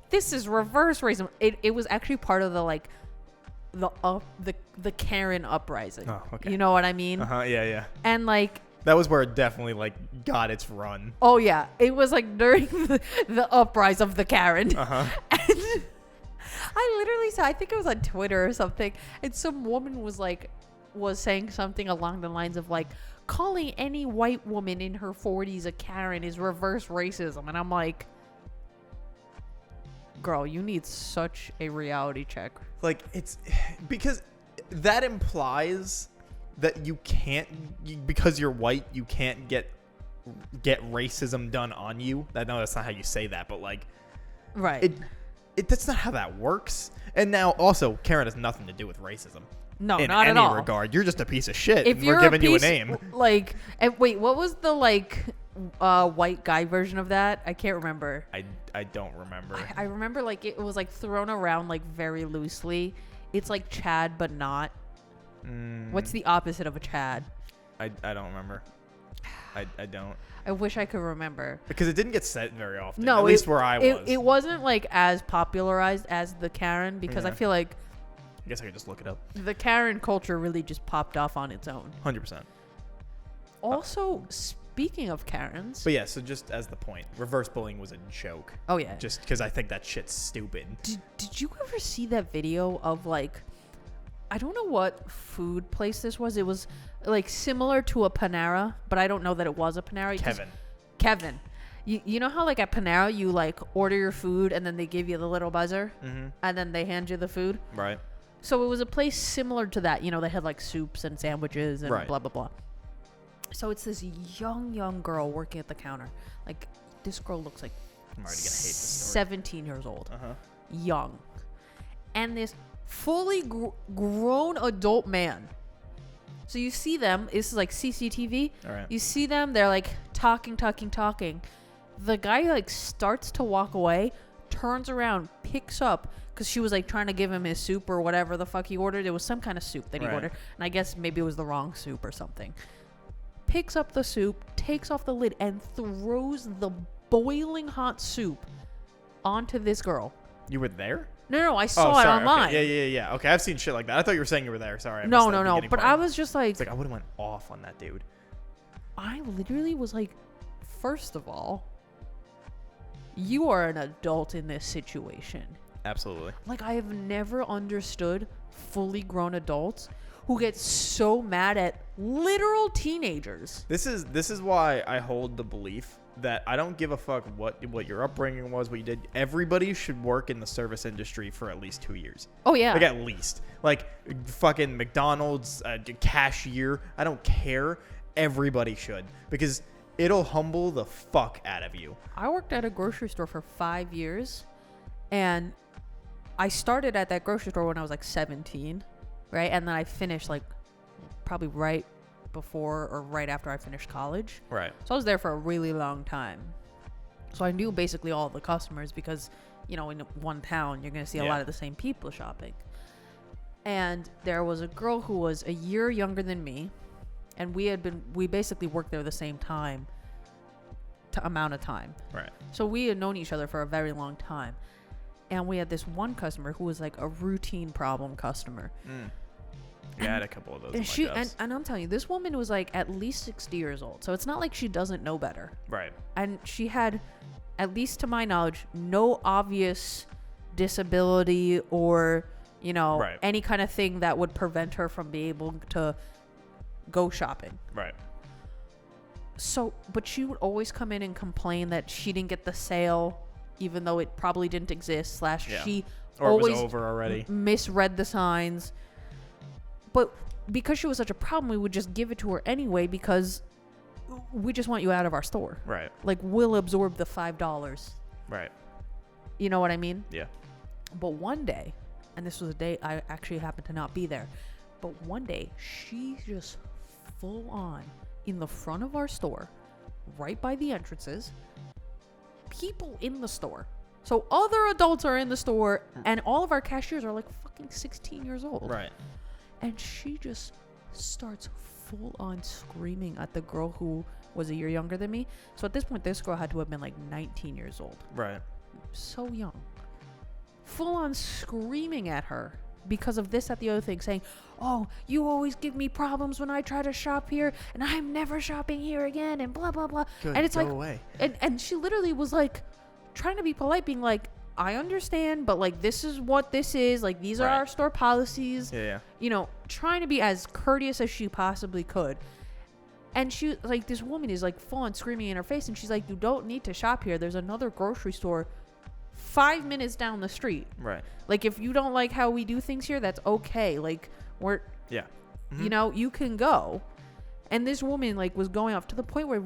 this is reverse racism. It was actually part of the Karen uprising. Oh, okay. You know what I mean? Yeah. And like, That was where it definitely like got its run. oh yeah, it was like during the uprise of the Karen. And I literally saw, I think it was on Twitter or something, and some woman was saying something along the lines of like, calling any white woman in her 40s a Karen is reverse racism. And I'm like, girl, you need such a reality check. Like, it's because that implies that you can't, because you're white, you can't get racism done on you. I know that's not how you say that, but like, Right. That's not how that works. And now also, Karen has nothing to do with racism. No, in not any at all. regard. You're just a piece of shit. If And you're we're giving you a piece- name. Like, and wait, what was the like white guy version of that? I can't remember. I don't remember. I remember like it was like thrown around like very loosely. It's like Chad, but not. What's the opposite of a Chad? I don't remember. I don't. I wish I could remember. Because it didn't get said very often. No, at least where I was. It wasn't like as popularized as the Karen, because I Yeah. feel like I guess I could just look it up. the Karen culture really just popped off on its own. 100%. Also, speaking of Karens. But yeah, so just as the point, reverse bullying was a joke. Oh yeah. Just because I think that shit's stupid. Did you ever see that video of like, I don't know what food place this was. It was like similar to a Panera, but I don't know that it was a Panera. Kevin. You know how like at Panera you like order your food and then they give you the little buzzer and then they hand you the food? Right. So it was a place similar to that. You know, they had like soups and sandwiches and Right. blah, blah, blah. So it's this young girl working at the counter. Like, this girl looks like I'm already going to hate this story. 17 years old. Uh-huh. Young. And this fully grown adult man. So you see them. This is like CCTV. All right. You see them. They're like talking. The guy like starts to walk away, turns around, picks up, because she was like trying to give him his soup or whatever the fuck he ordered. It was some kind of soup that he Right. ordered. And I guess maybe it was the wrong soup or something. picks up the soup, takes off the lid, and throws the boiling hot soup onto this girl. You were there? No, I saw it online. Okay. Yeah. Okay, I've seen shit like that. I thought you were saying you were there. Sorry. No. But I part. was just like... It's like, I would have went off on that dude. I literally was like, first of all, you are an adult in this situation. Absolutely. Like, I have never understood fully grown adults who get so mad at literal teenagers. This is why I hold the belief that I don't give a fuck what your upbringing was, what you did. Everybody should work in the service industry for at least 2 years. Oh, yeah. Like, at least. Like, fucking McDonald's, cashier. I don't care. Everybody should. Because it'll humble the fuck out of you. I worked at a grocery store for 5 years, and I started at that grocery store when I was like 17, right? And then I finished like probably right before or right after I finished college. Right. So I was there for a really long time. So I knew basically all the customers because, you know, in one town, you're going to see a lot of the same people shopping. And there was a girl who was a year younger than me, and we basically worked there the same amount of time. Right. So we had known each other for a very long time. And we had this one customer who was like a routine problem customer. Yeah, I had a couple of those. And I'm telling you, this woman was like at least 60 years old. So it's not like she doesn't know better. Right. And she had, at least to my knowledge, no obvious disability or, you know, any kind of thing that would prevent her from being able to go shopping. Right. So, but she would always come in and complain that she didn't get the sale, even though it probably didn't exist, she or always it was over already. Misread the signs. But because she was such a problem, we would just give it to her anyway because we just want you out of our store. Right. Like, we'll absorb the $5. Right. You know what I mean? Yeah. But one day, and this was a day I actually happened to not be there, but one day she just full on in the front of our store, right by the entrances, people in the store. So other adults are in the store, and all of our cashiers are like fucking 16 years old. Right. And she just starts full on screaming at the girl who was a year younger than me. So at this point, this girl had to have been like 19 years old. Right. So young. Full on screaming at her because of this, that, the other thing, saying, oh, you always give me problems when I try to shop here, and I'm never shopping here again, and blah, blah, blah. Good, and it's go like, away. And she literally was like, trying to be polite, being like, I understand, but like, this is what this is. Like, these are our store policies. Yeah. You know, trying to be as courteous as she possibly could. And she, like, this woman is like full on screaming in her face, and she's like, you don't need to shop here. There's another grocery store 5 minutes down the street. Right. Like, if you don't like how we do things here, that's okay. Like, we're, you know, you can go. And this woman, like, was going off to the point where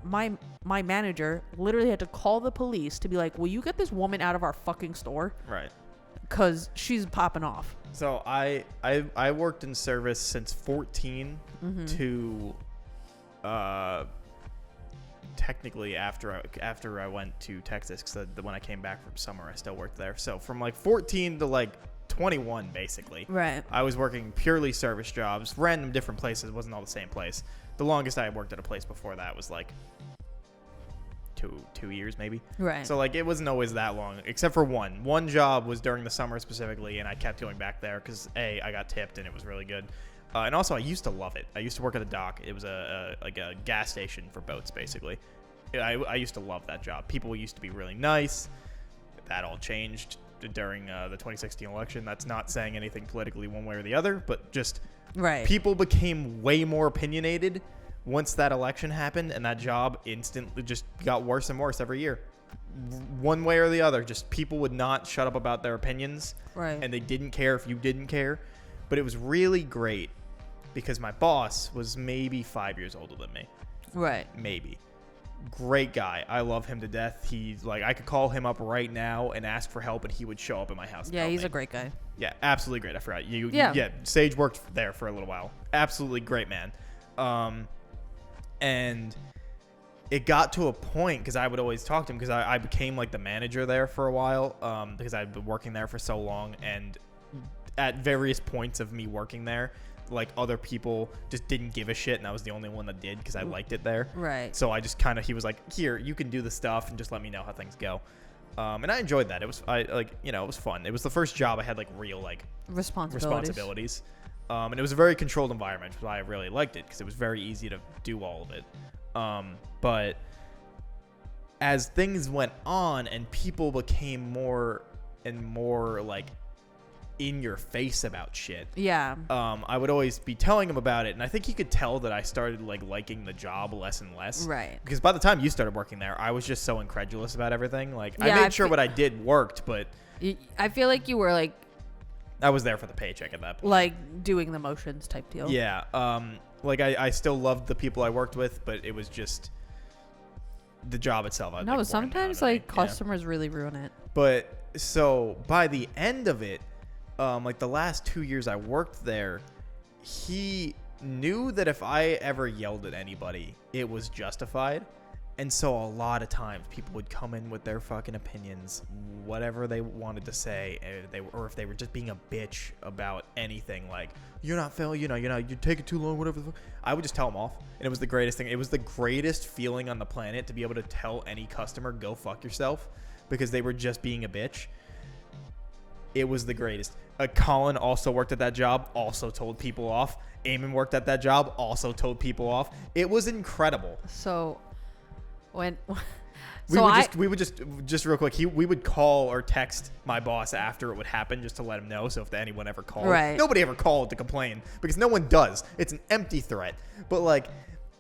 my manager literally had to call the police to be like, will you get this woman out of our fucking store? Right. Because she's popping off. So I worked in service since 14 to technically after I went to Texas, because when I came back from summer I still worked there. So from like 14 to like 21 basically. Right. I was working purely service jobs, random different places, wasn't all the same place. The longest I had worked at a place before that was like two years maybe. Right. So like it wasn't always that long, except for one job was during the summer specifically, and I kept going back there because I got tipped and it was really good. And also I used to love it. I used to work at a dock. It was like a gas station for boats basically. I used to love that job. People used to be really nice. That all changed during the 2016 election. That's not saying anything politically one way or the other, but just people became way more opinionated once that election happened, and that job instantly just got worse and worse every year. One way or the other, just people would not shut up about their opinions, and they didn't care if you didn't care. But it was really great because my boss was maybe 5 years older than me. Right. Maybe. Great guy. I love him to death. He's like, I could call him up right now and ask for help, and he would show up at my house. Yeah, he's a great guy. Yeah, absolutely great. I forgot. Yeah, Sage worked there for a little while. Absolutely great man. And it got to a point, because I would always talk to him, because I became like the manager there for a while, because I'd been working there for so long, and at various points of me working there, like other people just didn't give a shit, and I was the only one that did because I liked it there. Right. So I just kind of, he was like, here, you can do the stuff and just let me know how things go. And I enjoyed that. It was, it was fun. It was the first job I had like real like responsibilities. And it was a very controlled environment, which is why I really liked it, because it was very easy to do all of it. But as things went on and people became more and more like in your face about shit. Yeah. I would always be telling him about it, and I think he could tell that I started like liking the job less and less. Right. Because by the time you started working there, I was just so incredulous about everything. Like, Yeah, I made sure what I did worked, but I feel like you were like I was there for the paycheck at that point. like doing the motions type deal. Yeah. Like I still loved the people I worked with, but it was just the job itself. No, sometimes like customers really ruin it. But so by the end of it, like the last 2 years I worked there, he knew that if I ever yelled at anybody, it was justified. And so a lot of times people would come in with their fucking opinions, whatever they wanted to say, or if they were just being a bitch about anything, like, you're not failing, you're taking too long, whatever the fuck. I would just tell them off. And it was the greatest thing. It was the greatest feeling on the planet to be able to tell any customer, go fuck yourself, because they were just being a bitch. It was the greatest. Colin also worked at that job, also told people off. Eamon worked at that job, also told people off. It was incredible. So when we would just real quick, we would call or text my boss after it would happen just to let him know. So if anyone ever called, nobody ever called to complain because no one does. It's an empty threat. But like,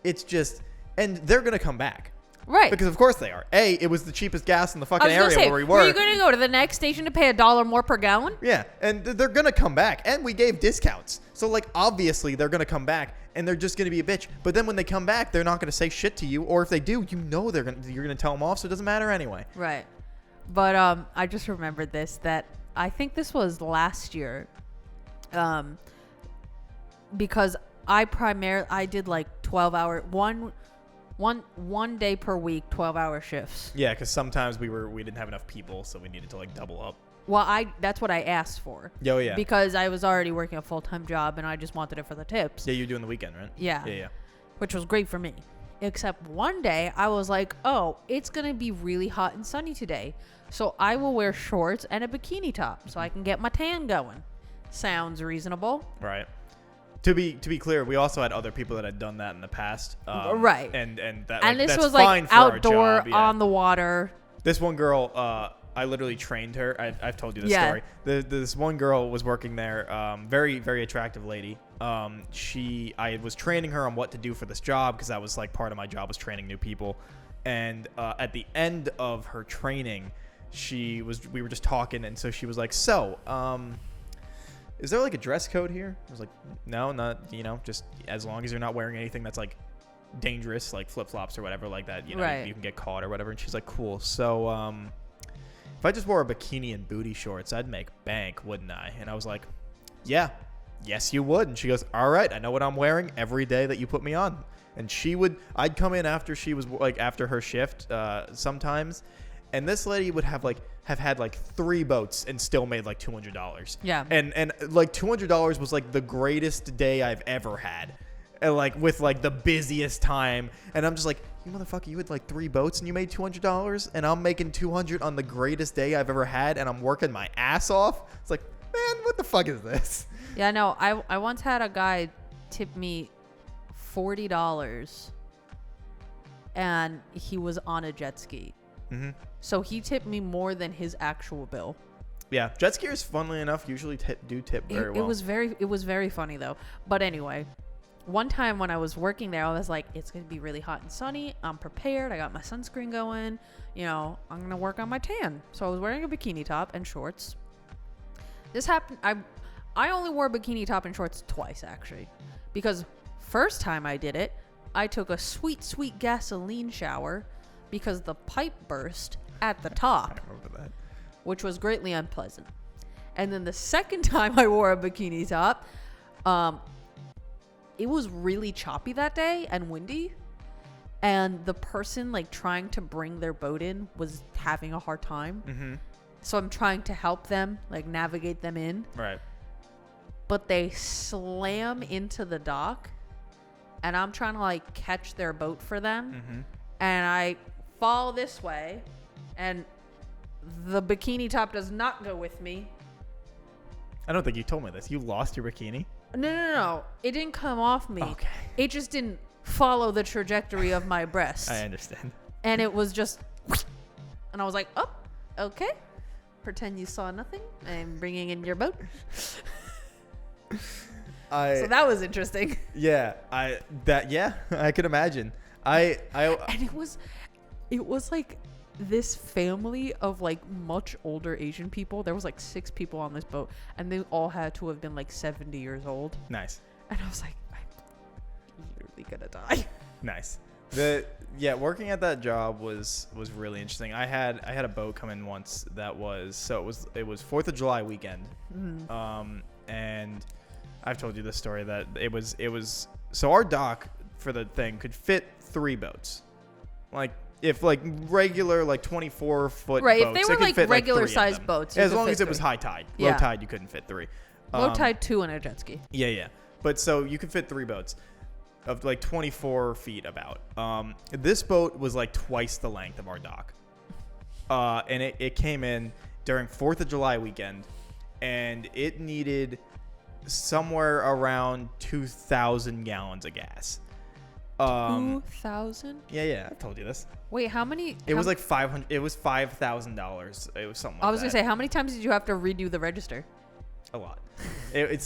it's just, and they're going to come back. Right. Because of course they are. It was the cheapest gas in the fucking area where we were. Were you going to go to the next station to pay $1 more per gallon? Yeah, and they're going to come back. And we gave discounts. So, like, obviously they're going to come back, and they're just going to be a bitch. But then when they come back, they're not going to say shit to you. Or if they do, you're going to tell them off, so it doesn't matter anyway. Right. But I just remembered this, that I think this was last year. Because I did like 12-hour, one day per week, 12-hour shifts. Yeah, because sometimes we didn't have enough people, so we needed to like double up. Well, that's what I asked for. Oh yeah. Because I was already working a full-time job, and I just wanted it for the tips. Yeah, you're doing the weekend, right? Yeah. Yeah. Which was great for me. Except one day, I was like, oh, it's gonna be really hot and sunny today, so I will wear shorts and a bikini top so I can get my tan going. Sounds reasonable. Right. To be clear, we also had other people that had done that in the past. Right. And that, and this that's was like outdoor job, on the water. This one girl, I literally trained her. I've told you this story. This one girl was working there. Very, very attractive lady. I was training her on what to do for this job because that was like part of my job was training new people. And at the end of her training, we were just talking, and so she was like, "So, is there like a dress code here?" I was like, "No, not, just as long as you're not wearing anything that's like dangerous, like flip-flops or whatever like that, right. you can get caught or whatever." And she's like, "Cool. So, if I just wore a bikini and booty shorts, I'd make bank, wouldn't I?" And I was like, "Yeah, yes, you would." And she goes, "All right, I know what I'm wearing every day that you put me on." And I'd come in after she was like, after her shift, sometimes. And this lady would have had like 3 boats and still made like $200. Yeah. And like $200 was like the greatest day I've ever had. And like with like the busiest time. And I'm just like, you motherfucker, you had like 3 boats and you made $200 and I'm making $200 on the greatest day I've ever had and I'm working my ass off. It's like, man, what the fuck is this? Yeah, no, I once had a guy tip me $40 and he was on a jet ski. Mm-hmm. So he tipped me more than his actual bill. Yeah, jet skiers, funnily enough, usually do tip very well. It was very funny though. But anyway, one time when I was working there, I was like, it's gonna be really hot and sunny. I'm prepared. I got my sunscreen going. I'm gonna work on my tan. So I was wearing a bikini top and shorts. This happened. I only wore a bikini top and shorts twice actually, because first time I did it, I took a sweet gasoline shower because the pipe burst at the top. I remember that. Which was greatly unpleasant. And then the second time I wore a bikini top, it was really choppy that day and windy. And the person like trying to bring their boat in was having a hard time. Mm-hmm. So I'm trying to help them, like navigate them in. Right. but they slam into the dock, and I'm trying to like catch their boat for them, and I fall this way, and the bikini top does not go with me. I don't think you told me this. You lost your bikini? No. It didn't come off me. Okay. It just didn't follow the trajectory of my breast. I understand. And it was just, and I was like, oh, okay. Pretend you saw nothing. I'm bringing in your boat. So that was interesting. Yeah, I could imagine. And it was like this family of like much older Asian people. There was like 6 people on this boat, and they all had to have been like 70 years old. Nice. And I was like, I'm literally gonna die. Nice. Working at that job was really interesting. I had a boat come in once that was it was 4th of July weekend. And I've told you this story that it was so our dock for the thing could fit 3 boats. Like if like regular like 24-foot right, boats, if they were like fit, regular like, 3 sized boats, as long as it was high tide. Yeah. Low tide, you couldn't fit 3. Low tide 2 and a jet ski. Yeah. But so you could fit 3 boats of like 24 feet about. This boat was like twice the length of our dock. And it came in during 4th of July weekend, and it needed somewhere around 2,000 gallons of gas. 2,000? Yeah, I told you this. Wait, how many? It was like $500. It was $5,000. It was something like that. I was gonna say, how many times did you have to redo the register? A lot. It was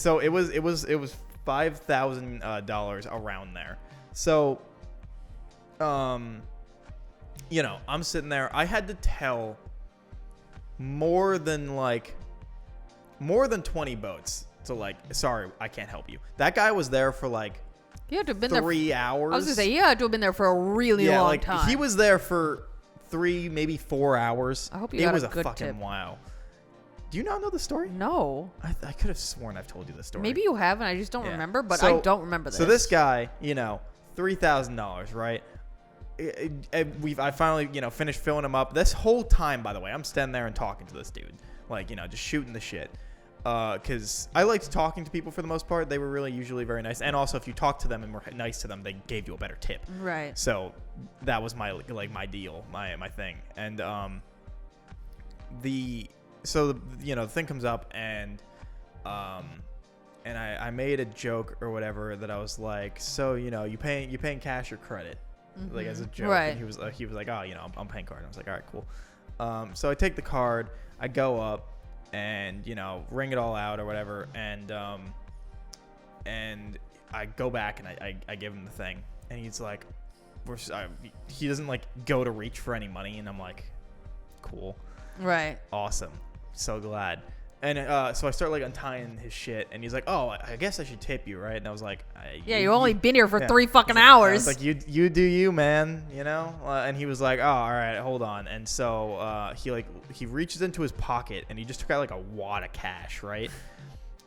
$5,000 around there. So, I'm sitting there. I had to tell more than 20 boats to like, sorry, I can't help you. That guy was there for like You had to have been 3 hours. I was gonna say, you had to have been there for a really long time. He was there for 3, maybe 4 hours. I hope you got It was a a good fucking tip. while. Do you not know the story? No. I could have sworn I've told you the story. Maybe you have, and I just don't Yeah. remember, but So- I don't remember this. So this guy, $3,000, right? I finally, finished filling him up. This whole time, by the way, I'm standing there and talking to this dude, just shooting the shit. Because I liked talking to people for the most part. They were really usually very nice, and also if you talked to them and were nice to them, they gave you a better tip. Right. So that was my deal, my thing, and the thing comes up, and I made a joke or whatever that I was like, so you paying cash or credit, like as a joke, Right. and he was like, oh, I'm paying card. And I was like, all right, cool. So I take the card, I go up, and ring it all out or whatever, and I go back and I give him the thing, and he's like, he doesn't like go to reach for any money, and I'm like, cool, Right. awesome, so glad. And so I start like untying his shit, and he's like, "Oh, I guess I should tip you, right?" And I was like, Yeah, you've only been here for yeah. 3 fucking I hours. was like, you do you, man, and he was like, oh, all right, hold on. And so he reaches into his pocket, and he just took out like a wad of cash, right?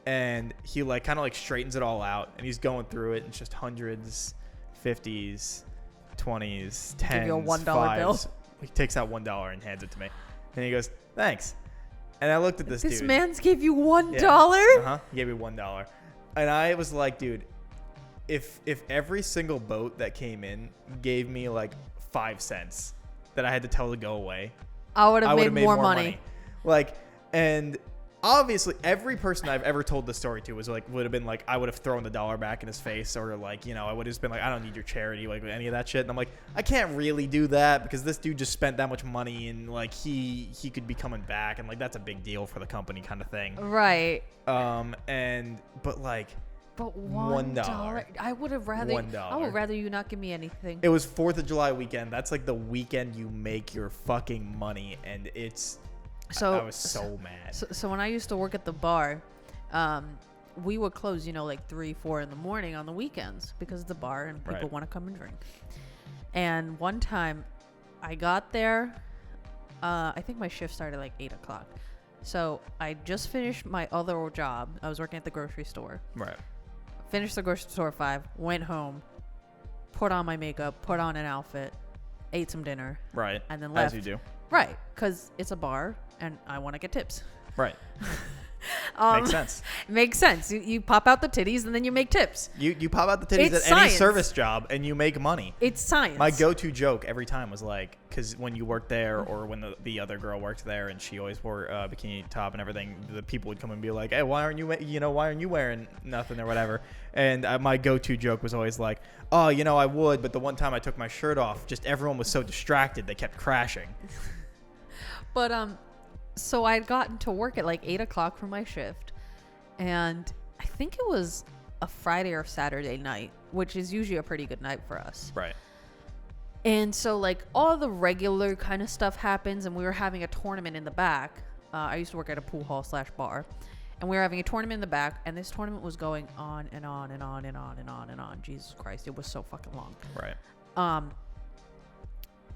And he like kind of like straightens it all out, and he's going through it, and it's just hundreds, 50s, 20s, 10s, Give you a $1 bill. 5s. He takes out $1 and hands it to me, and he goes, "Thanks." And I looked at this dude. This man's gave you $1? Yeah. He gave me $1, and I was like, dude, if every single boat that came in gave me like 5 cents that I had to tell to go away, I would have would've made more money. And obviously every person I've ever told this story to would have been like, I would have thrown the $1 back in his face, or like, I would have just been like, I don't need your charity, like any of that shit. And I'm like, I can't really do that because this dude just spent that much money, and like he could be coming back, and like that's a big deal for the company kind of thing. Right. But $1. I would have rather. $1. I would rather you not give me anything. It was 4th of July weekend. That's like the weekend you make your fucking money, and I was so mad. So when I used to work at the bar, we would close, like 3, 4 in the morning on the weekends because of the bar and people want to come and drink. And one time I got there, I think my shift started like 8 o'clock. So I just finished my other job. I was working at the grocery store. Right. Finished the grocery store at 5, went home, put on my makeup, put on an outfit, ate some dinner. Right. And then left. As you do. Right. Because it's a bar and I want to get tips. Right. Makes sense. Makes sense. You pop out the titties and then you make tips. You pop out the titties It's at any science. service job and you make money. It's science. My go-to joke every time was like, because when you worked there or when the other girl worked there and she always wore a bikini top and everything, the people would come and be like, hey, why aren't you wearing nothing or whatever? And my go-to joke was always like, oh, I would, but the one time I took my shirt off, just everyone was so distracted they kept crashing. But so I had gotten to work at like 8 o'clock for my shift, and I think it was a Friday or Saturday night, which is usually a pretty good night for us. Right. And so like all the regular kind of stuff happens, and we were having a tournament in the back. I used to work at a pool hall / bar, and we were having a tournament in the back, and this tournament was going on and on and on and on and on and on. Jesus Christ, it was so fucking long. Right.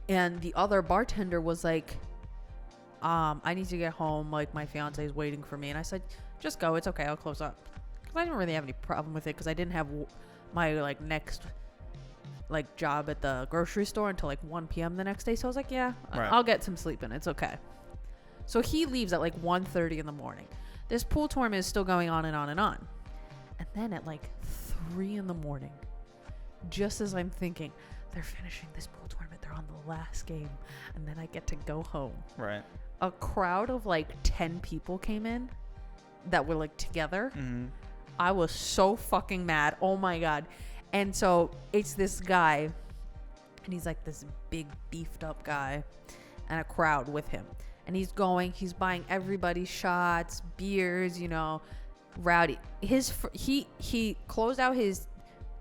And the other bartender was like, I need to get home. Like, my fiance is waiting for me. And I said, just go. It's okay. I'll close up. Because I didn't really have any problem with it, because I didn't have my, like, next, like, job at the grocery store until, like, 1 p.m. the next day. So I was like, yeah, right. I'll get some sleep in. It's okay. So he leaves at, like, 1:30 in the morning. This pool tournament is still going on and on and on. And then at, like, 3 in the morning, just as I'm thinking, they're finishing this pool tournament. They're on the last game. And then I get to go home. Right. A crowd of like 10 people came in that were like together. Mm-hmm. I was so fucking mad. Oh my God. And so it's this guy, and he's like this big beefed up guy, and a crowd with him. And he's buying everybody shots, beers, rowdy. He closed out his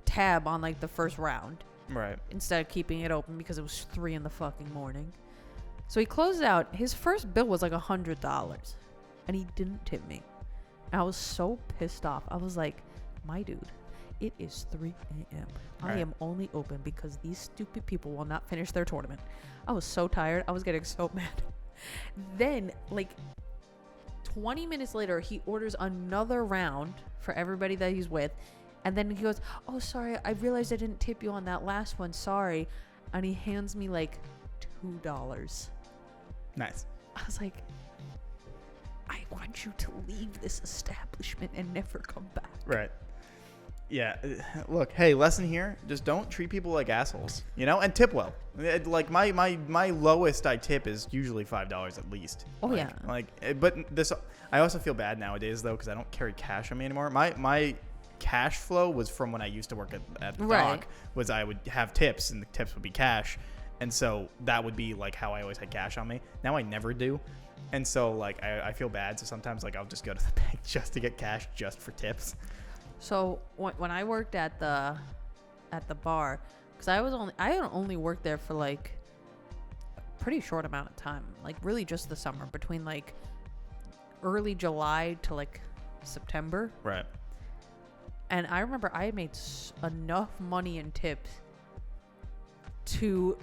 tab on like the first round. Right. Instead of keeping it open because it was 3 in the fucking morning. So he closed out. His first bill was like $100, and he didn't tip me. And I was so pissed off. I was like, my dude, it is 3 a.m. Right. I am only open because these stupid people will not finish their tournament. I was so tired. I was getting so mad. Then, like 20 minutes later, he orders another round for everybody that he's with. And then he goes, oh, sorry, I realized I didn't tip you on that last one. Sorry. And he hands me like $2. Nice. I was like, I want you to leave this establishment and never come back. Right. Yeah. Look, hey, lesson here. Just don't treat people like assholes, and tip well. Like my lowest I tip is usually $5 at least. Oh, yeah. But I also feel bad nowadays though, because I don't carry cash on me anymore. My cash flow was from when I used to work at the dock, was I would have tips and the tips would be cash. And so that would be like how I always had cash on me. Now I never do. And so like I feel bad. So sometimes like I'll just go to the bank just to get cash just for tips. So when I worked at the bar, because I had only worked there for like a pretty short amount of time, like really just the summer, between like early July to like September. Right. And I remember I had made enough money in tips to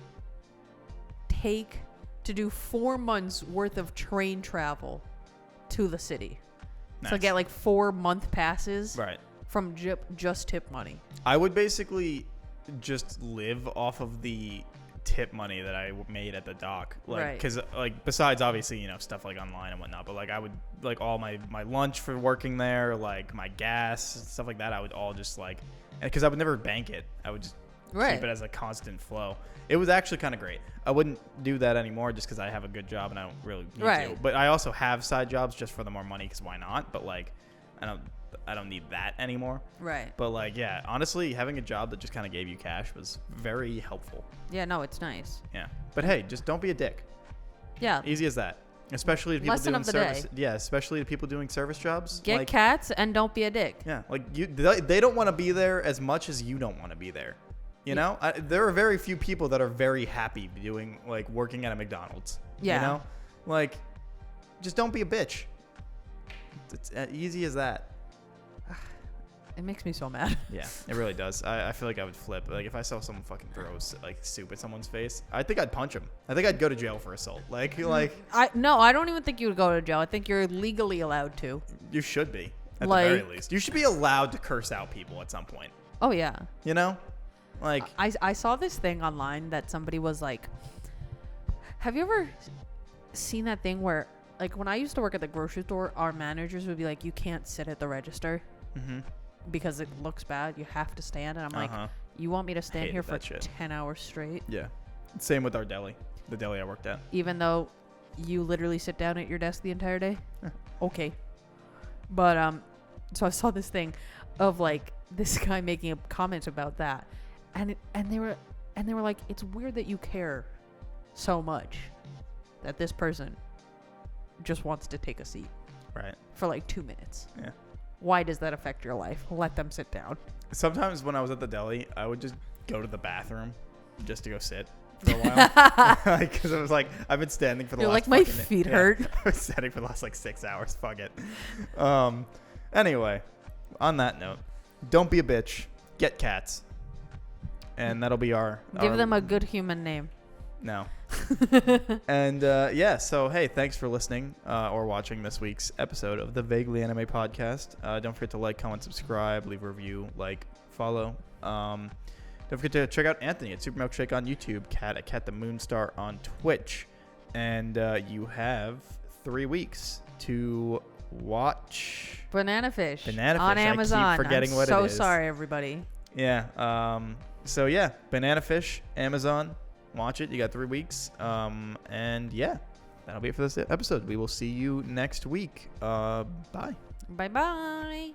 do 4 months worth of train travel to the city. Nice. So I get like 4-month passes. Right. From just tip money. I would basically just live off of the tip money that I made at the dock, like, because like besides obviously stuff like online and whatnot, but like I would like all my lunch for working there, like my gas, stuff like that, I would all just like, because I would never bank it, I would just keep it as a constant flow. It was actually kind of great. I wouldn't do that anymore just because I have a good job and I don't really need to. But I also have side jobs just for the more money, because why not? But like I don't need that anymore. Right. But like, yeah, honestly, having a job that just kind of gave you cash was very helpful. Yeah, no, it's nice. Yeah. But hey, just don't be a dick. Yeah. Easy as that. Especially to people Lesson doing of the service. day. Yeah, especially to people doing service jobs. Get like, cats and don't be a dick. Yeah, like they don't want to be there as much as you don't want to be there. You know, there are very few people that are very happy doing like working at a McDonald's. Yeah. You know, like just don't be a bitch. It's as easy as that. It makes me so mad. Yeah, it really does. I feel like I would flip. Like if I saw someone fucking throw like soup at someone's face, I think I'd punch him. I think I'd go to jail for assault. Like I don't even think you would go to jail. I think you're legally allowed to. You should be at the very least. You should be allowed to curse out people at some point. Oh yeah. You know, like I saw this thing online that somebody was like, have you ever seen that thing where like when I used to work at the grocery store, our managers would be like, you can't sit at the register because it looks bad. You have to stand. And I'm like, you want me to stand here for 10 hours straight? Yeah. Same with our deli, the deli I worked at. Even though you literally sit down at your desk the entire day? Okay. But, so I saw this thing of like this guy making a comment about that. And they were like, it's weird that you care so much that this person just wants to take a seat. Right. For like 2 minutes. Yeah. Why does that affect your life? Let them sit down. Sometimes when I was at the deli, I would just go to the bathroom just to go sit for a while. Because I was like, I've been standing for the You're last like, my feet hurt. I was standing for the last like 6 hours. Fuck it. Anyway, on that note, don't be a bitch. Get cats. And that'll be our... Give them a good human name. No. And yeah, so hey, thanks for listening or watching this week's episode of the Vaguely Anime Podcast. Don't forget to like, comment, subscribe, leave a review, like, follow. Don't forget to check out Anthony at Super Milkshake on YouTube, Cat at Cat the Moonstar on Twitch. And you have 3 weeks to watch Banana Fish on I Amazon. keep forgetting I'm what so it is. sorry, everybody. Yeah. So yeah, Banana Fish, Amazon. Watch it. You got 3 weeks. And yeah, that'll be it for this episode. We will see you next week. Bye. Bye-bye.